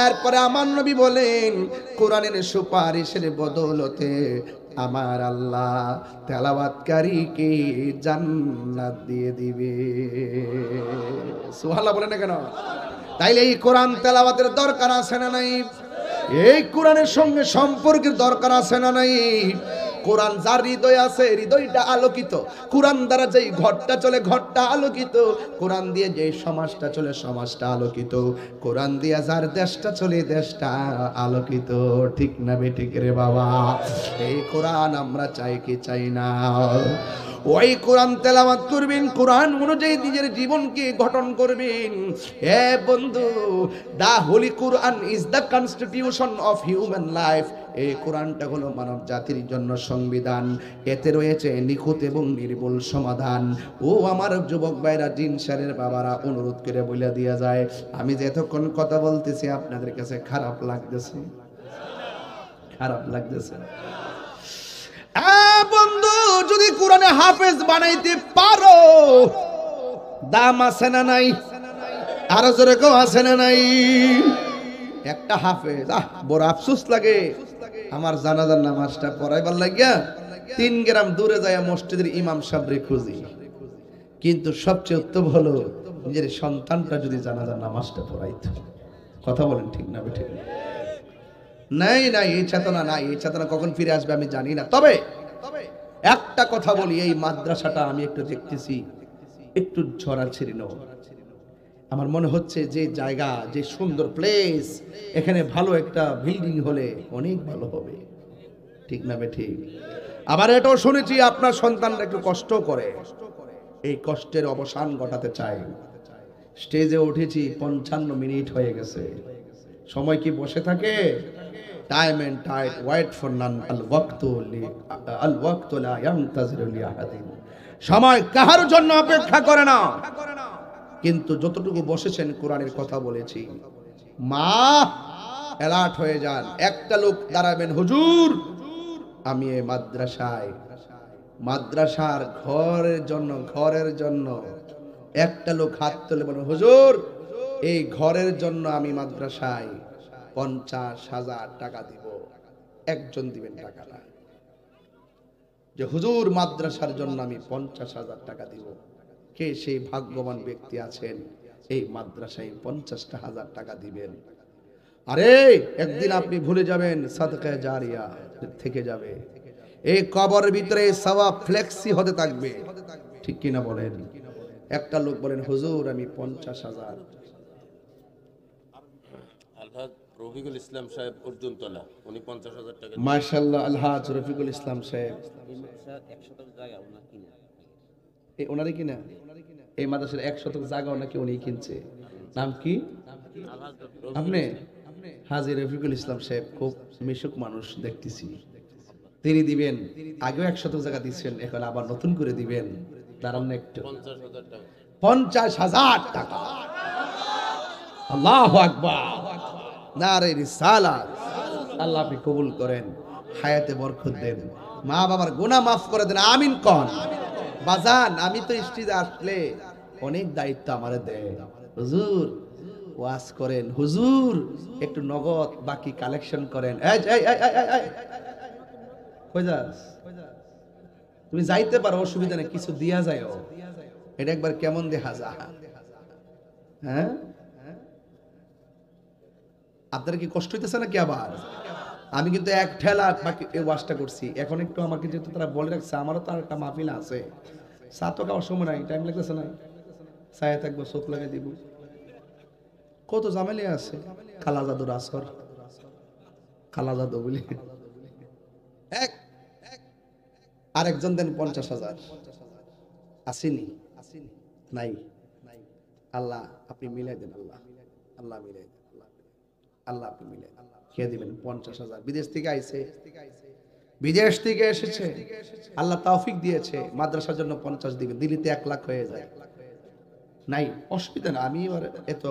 এরপরে আমার নবী বলেন কোরআনের সুপারিশের বদৌলতে আমার আল্লাহ তেলাওয়াতকারীকে জান্নাত দিয়ে দিবে। সুবহানাল্লাহ বলেন না কেন? তাইলে এই কোরআন তেলাওয়াতের দরকার আছে না নাই? এই কোরআনের সঙ্গে সম্পর্কের দরকার আছে না নাই? কোরআন যার হৃদয় আছে হৃদয়টা আলোকিত, কোরআন দ্বারা যেই ঘরটা চলে ঘরটা আলোকিত, কোরআন দিয়ে যেই সমাজটা চলে সমাজটা আলোকিত, কোরআন দিয়ে যার দেশটা চলে দেশটা আলোকিত। ঠিক না বেঠিক রে বাবা? এই কোরআন আমরা চাই কি চাই না? ওই কোরআন তেলাওয়াত করবেন, কোরআন অনুযায়ী নিজের জীবনকে গঠন করবেন। এ বন্ধু, the holy Quran is the constitution of human life. এই কোরআনটা হলো মানব জাতির জন্য সংবিধান, এতে রয়েছে নিখুঁত এবং নির্ভুল সমাধান। ও আমার যুবক ভাইরা, জিন স্যারের বাবারা, অনুরোধ করে বলে দিয়া যায়, আমি যে এতক্ষণ কথা বলতেছি আপনাদের কাছে খারাপ লাগতেছে? খারাপ লাগতেছে? বন্ধু, যদি কোরআনে হাফেজ বানাইতে পারো, দাম আছে না নাই? আরো জোরে কেউ আছে না নাই? একটা হাফেজ, বড় আফসোস লাগে, আমার জানাজার নামাজটা পড়াইবার লাগিয়া 3 গ্রাম দূরে যায় মসজিদের ইমাম সাহেবরে খুঁজি। কিন্তু সবচেয়ে উত্তম হলো নিজের সন্তানটা যদি জানাজার নামাজটা পড়াইতো। কথা বলেন ঠিক না বেঠিক? নাই নাই, এই চেতনা নাই। এই চেতনা কখন ফিরে আসবে আমি জানি না। তবে একটা কথা বলি, এই মাদ্রাসাটা আমি একটু দেখতেছি একটু ঝরাছিন্ন। আমার মনে হচ্ছে যে জায়গা, যে সুন্দর প্লেস, এখানে ভালো একটা বিল্ডিং হলে অনেক ভালো হবে। ঠিক না বেঠিক? আবার এটাও শুনেছি আপনার সন্তানরা একটু কষ্ট করে, এই কষ্টের অবসান ঘটাতে চাই। স্টেজে উঠেছি, 55 মিনিট হয়ে গেছে। সময় কি বসে থাকে? Time and tide wait for none, আল ওয়াক্তু লা ইয়ানতাজিরু লি আহাদিন। সময় কাহার জন্য অপেক্ষা করে না। কিন্তু যতটুকু বসেছেন কোরআনের কথা বলেছি, মা অ্যালার্ট হয়ে যান। একটা লোক দাঁড়াবেন, হুজুর আমি এই মাদ্রাসার ঘরের জন্য একটা লোক হাত তুলে বলেন, হুজুর এই ঘরের জন্য আমি মাদ্রাসায় 50,000 টাকা দিব। একজন দিবেন টাকাটা, যে হুজুর মাদ্রাসার জন্য আমি 50,000 টাকা দিব। কে সেই ভাগ্যবান ব্যক্তি আছেন এই মাদ্রাসায় 50,000 টাকা দিবেন? আরে একদিন আপনি ভুলে যাবেন, সাদকায়ে জারিয়া থেকে যাবে। এই কবরের ভিতরে সওয়াব ফ্লেক্সি হতে থাকবে। ঠিক কিনা বলেন? একটা লোক বলেন, হুজুর আমি 50,000। আলহাজ রফিকুল ইসলাম সাহেব অর্জুনতলা, উনি 50,000 টাকা। মাশাআল্লাহ, আলহাজ রফিকুল ইসলাম সাহেব। এই ওনারই কিনা? এই মাদ্রাসার 1 শতক জায়গা ওনাকে উনি কিনছে। নাম কি? আপনি? হাজী রফিকুল ইসলাম সাহেব খুব মিশুক মানুষ দেখতেছি। তিনি দিবেন, আগেও 1 শতক জায়গা দিচ্ছেন, এখন আবার নতুন করে দিবেন। দাঁড়ান না একটু। 50,000 টাকা। 50,000 টাকা। আল্লাহু আকবার, নারে রিসালাত। আল্লাহ আপনি কবুল করেন, হায়াতে বরকত দেন, মা বাবার গুনাহ মাফ করে দেন। আমিন কোন? বাজান আমি তো স্টেজে আসলে অনেক দায়িত্ব আমারে দেয়। হুজুর ওয়াজ করেন, হুজুর একটু নগদ বাকি কালেকশন করেন। এই এই এই এই এই কই যাস? তুমি যাইতে পারো, অসুবিধা নেই, কিছু দিয়া যায়ও। এটা একবার কেমন দেখা যায়? হ্যাঁ, আপনার কি কষ্ট হইতেছে নাকি? আবার আমি কিন্তু এক ঠেলা বাকি এই ওয়াজটা করছি। এখন একটু আমাকে যেহেতু তারা বলে রাখছে, আমারও তো একটা মাহফিল আছে, চা তো খাওয়ার সময় নাই, টাইম লাগতেছে না, চায়ে থাকবো, চোখ লাগিয়ে দিব, কত জামেলি আছে। খালা জাদুর আসর, খালা জাদু বলি। আরেকজন দেন 50,000। আসেনি? নাই? আল্লাহ আপনি মিলাই দেন, আল্লাহ আল্লাহ মিলাই দেন, আল্লাহ আপনি মিলাই দেন। কে দিবেন? 50,000। বিদেশ থেকে আইছে, বিদেশ থেকে এসেছে, আল্লাহ তৌফিক দিয়েছে, মাদ্রাসার জন্য 50 দিবে। দিল্লিতে 1 লাখ হয়ে যায়। নাই, অসুবিধা না, আমি এবার এত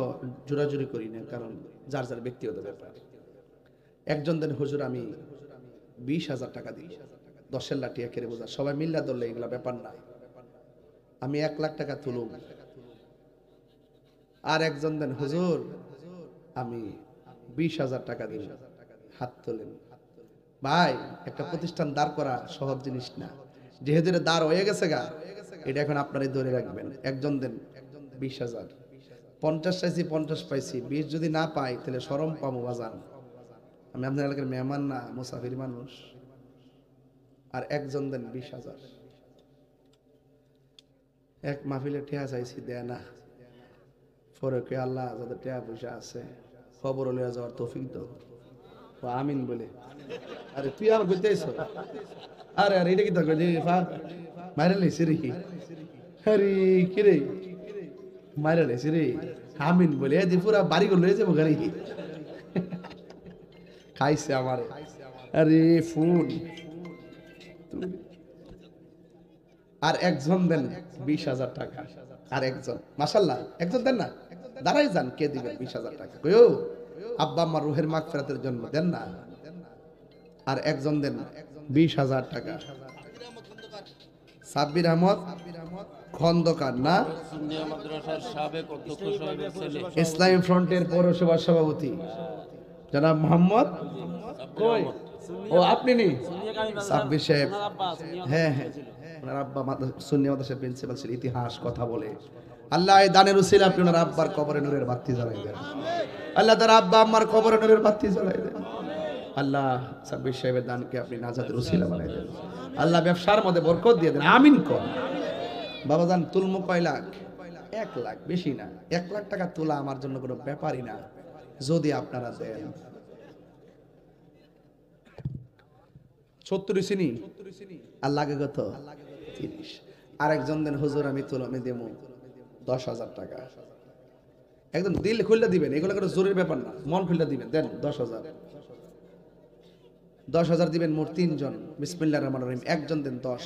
জোরাজুরি করি না, কারণ যার যার ব্যক্তিগত ব্যাপার। একজন দেন, হুজুর আমি 20,000 টাকা দিই। 10-এর লাঠি একেরে বোঝা, সবাই মিল্লা ধরলে এগুলা ব্যাপার না, আমি 1 লাখ টাকা তুলুম। আর একজন দেন, হুজুর আমি 20,000 টাকা দিই। হাত তোলেন। ভাই একটা প্রতিষ্ঠান দাঁড় করা সহজ জিনিস না, যেহেতু এটা দাঁড় হয়ে গেছে গা, এটা এখন আপনারাই ধরে রাখবেন। একজন দেন 20,000। 50 চাইছি, 50 পাইছি, 20 যদি না পাই তাহলে শরম পাবো বাজান, আমি আপনার এলাকার মেহমান না, মুসাফির মানুষ। আর একজন দেন 20,000। এক মাহফিলে টেয়া চাইছি, দেয় না। পরে কে আল্লাহ যাদের টেয়া পয়সা আছে খবর লইয়া যাওয়ার তৌফিক দাও। আমিন বলে, আরে তুই আর বুঝতেছ, আরে আরে এটা কি দরকার? মাইরা লেছি রে, আরে কি রে মাইরা লেছি রে, আমিন বলে পুরা বাড়ি করে লয়ে যাবো গাড়ি। খাইছে আমারে, আরে ফোন আর একজন দেন 20,000 টাকা, আর একজন মাশাআল্লাহ একজন দেন না, দাঁড়াই যান, কে দিবেন 20,000 টাকা? কইও আব্বা আম্মার রুহের মাগফিরাতের জন্য দেন না। আর একজন দেন 20,000 টাকা, সাব্বির আহমদ খন্দকার না, সুন্নিয়া মাদ্রাসার সাবেক অধ্যক্ষ সাহেবের ছেলে। ইসলামী ফ্রন্টের পৌরসভার সভাপতি জনাব মোহাম্মদ কই, ও আপনি নি সাব্বির সাহেব? হ্যাঁ হ্যাঁ, ওনার আব্বা সুন্নি মাদ্রাসার প্রিন্সিপাল ছিল, ইতিহাস কথা বলে। আল্লাহ এই দানের উসিলা আপনি ওনার আব্বার কবরে নূরের বাতি জ্বালাই দেন। আল্লাহ তার আব্বা আম্মার কবরে নূরের বাতি জ্বালাই দেন। আল্লাহ সাব্বির সাহেবের দানকে আপনি নাজাতের উসিলা বানাই দেন। আল্লাহ ব্যবসার মধ্যে বরকত দিয়ে দেন, আমিন কর। বাবাজান তুলমু কয় লাখ? 1 লাখ, বেশি না। 1 লাখ টাকা তোলা আমার জন্য কোনো ব্যাপারই না, যদি আপনারা দেন। 70 চিনি আর লাগে কত? 30। আরেকজন দেন হুজুর আমি তুলমে দেবো 10,000 টাকা। একদম দিল খুললে দিবেন, এগুলো কোনো জরুরি ব্যাপার না, মন খুললে দিবেন। দেন 10,000। 10,000 দিবেন মোট 3 জন। বিসমিল্লাহির রহমানির রহিম। একজন দেন 10।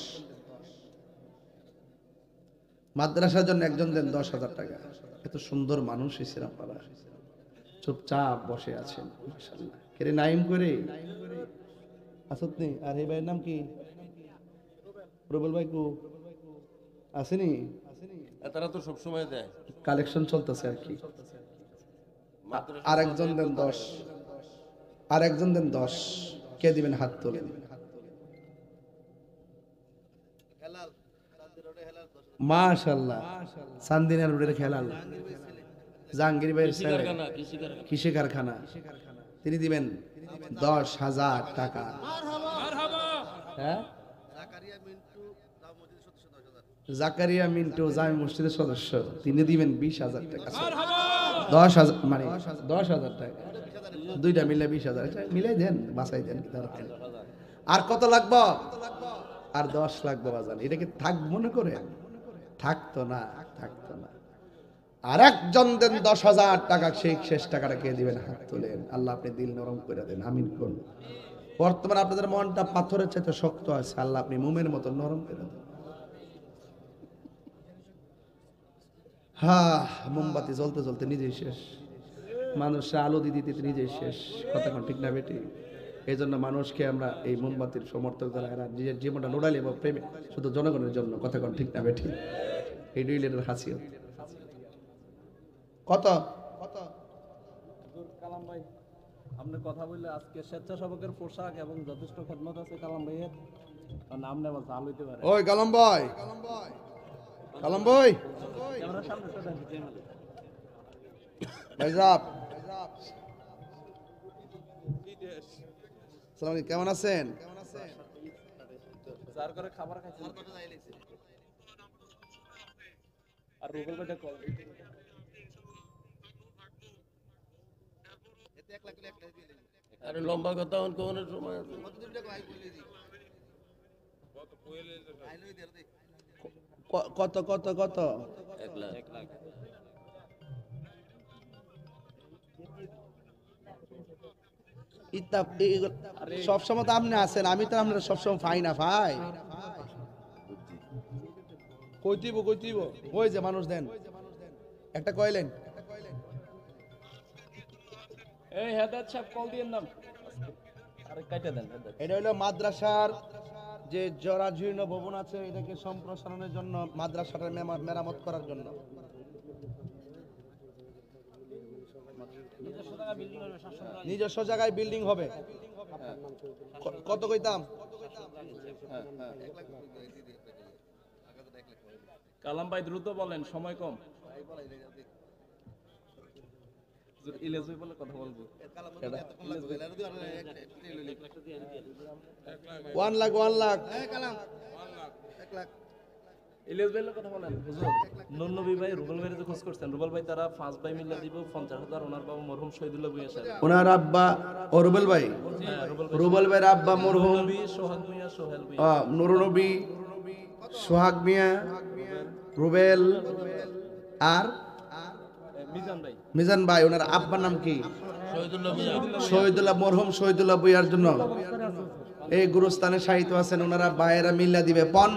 মাদ্রাসার জন্য একজন দেন 10,000 টাকা। এত সুন্দর মানুষ এসেছেন আপনারা, চুপচাপ বসে আছেন মাশাআল্লাহ। কেরে নাইম করে আসত নেই। আর এই ভাইয়ের নাম কি? রুবেল ভাই কো আসেনি? তারা তো সবসময় দেয়। কালেকশন চলতেছে আর কি। মাদ্রাসা আর একজন দেন 10। আর একজন দেন 10। কে দিবেন হাত তোলেন। মাশাআল্লাহ, সান্দিনার রোডের খেলাল জাহাঙ্গীর ভাইয়ের ছেলে, কৃষি কারখানা, তিনি দিবেন 10,000 টাকা। হ্যাঁ, জাকারিয়া মিন্টু জামি মসজিদের সদস্য, তিনি দিবেন 20,000 টাকা। 10,000 মানে 10,000 টাকা, দুইটা মিলে 20,000 মিলাই দেন, বাঁচাই দেন। আর কত লাগবে? আর 10 লাগবে বাজান। এটা কি থাক মনে করেন? থাকতো না, থাকতো না। আর একজন দেন 10,000 টাকা, সেই শেষ টাকাটা কে দিবেন হাত তোলেন। আল্লাহ আপনি দিল নরম করে দেন, আমিন করুন। বর্তমানে আপনাদের মনটা পাথরের চাইতে শক্ত আছে, আল্লাহ আপনি মোমের মতো নরম করে দেন। হ্যাঁ, মোমবাতি জ্বলতে জ্বলতে নিজেই শেষ, মানুষে আলো দিতে দিতে নিজেই শেষ। কতক্ষণ ঠিক না বেটি? এই জন্য মানুষকে আমরা এই মোমবাতির সমর্থক যারা, এরা নিজের জীবনটা লোড়ালি এবং প্রেমে শুধু জনগণের জন্য। কতক্ষণ ঠিক না বেটি? এই দুইলের হাসিয়ত। কত কালাম ভাই, আপনি কথা বললে আজকে স্বেচ্ছাসেবকের পোশাক এবং যথেষ্ট খেদমত আছে কালাম ভাইয়ের, নাম নেওয়া জাল হইতে পারে। ওই কালাম ভাই, কালাম ভাই, ক্যামেরার সামনে চলে আসি। ভাইজাব সালাম আলাইকুম, কেমন আছেন? যার করে খাবার খাইছেন আর রুবেল ভাইটা কল আরে লম্বা কথা কোন সময় আছে? কত কত কত? 1 লাখ। সবসময় তো আপনি আছেন, আমি তো আপনার সবসময় ফাই না ভাই। কইতিব কইতিব, ওই যে মানুষ দেন একটা কইলেন। এই হেদায়েত সাহেব কল দিয়েন নাম, আরে কাইটা দেন। এটা হলো মাদ্রাসার যে জরাজীর্ণ ভবন আছে, এটাকে সম্প্রসারণের জন্য, মাদ্রাসাটা মেরামত করার জন্য। নিজস্ব জায়গায় বিল্ডিং হবে। কত কইতাম? কালাম ভাই দ্রুত বলেন, সময় কম। ইলিয়াস ভাই বলে কথা বলবো। 1 লাখ 1 লাখ। ইলিয়াস ভাই কথা বলেন। হুজুর নন্নবী ভাই রুবেল ভাইয়ের যে খোঁজ করছেন, রুবেল ভাই তারা 5 ভাই মিলে দিব 50,000। ওনার বাবা মরহুম শহীদুল্লাহ ভূঁইয়া সাহেব, ওনার আব্বা ও রুবেল ভাই, রুবেল ভাইয়ের আব্বা মরহুম নবী সোহাগ মিয়া, সোহেল ভূঁইয়া, নুর নবী, সোহাগ মিয়া, রুবেল আর মিজান ভাই মিজান ভাই, ওনার আব্বার নাম কি? শহীদুল্লাহ মিয়া শহীদুল্লাহ, মরহুম শহীদুল্লাহ বইয়ার জন্য এই গুরুস্থানে সাহিত্য আছেন, ওনারা ভাইয়েরা মিল্লা দিবে পন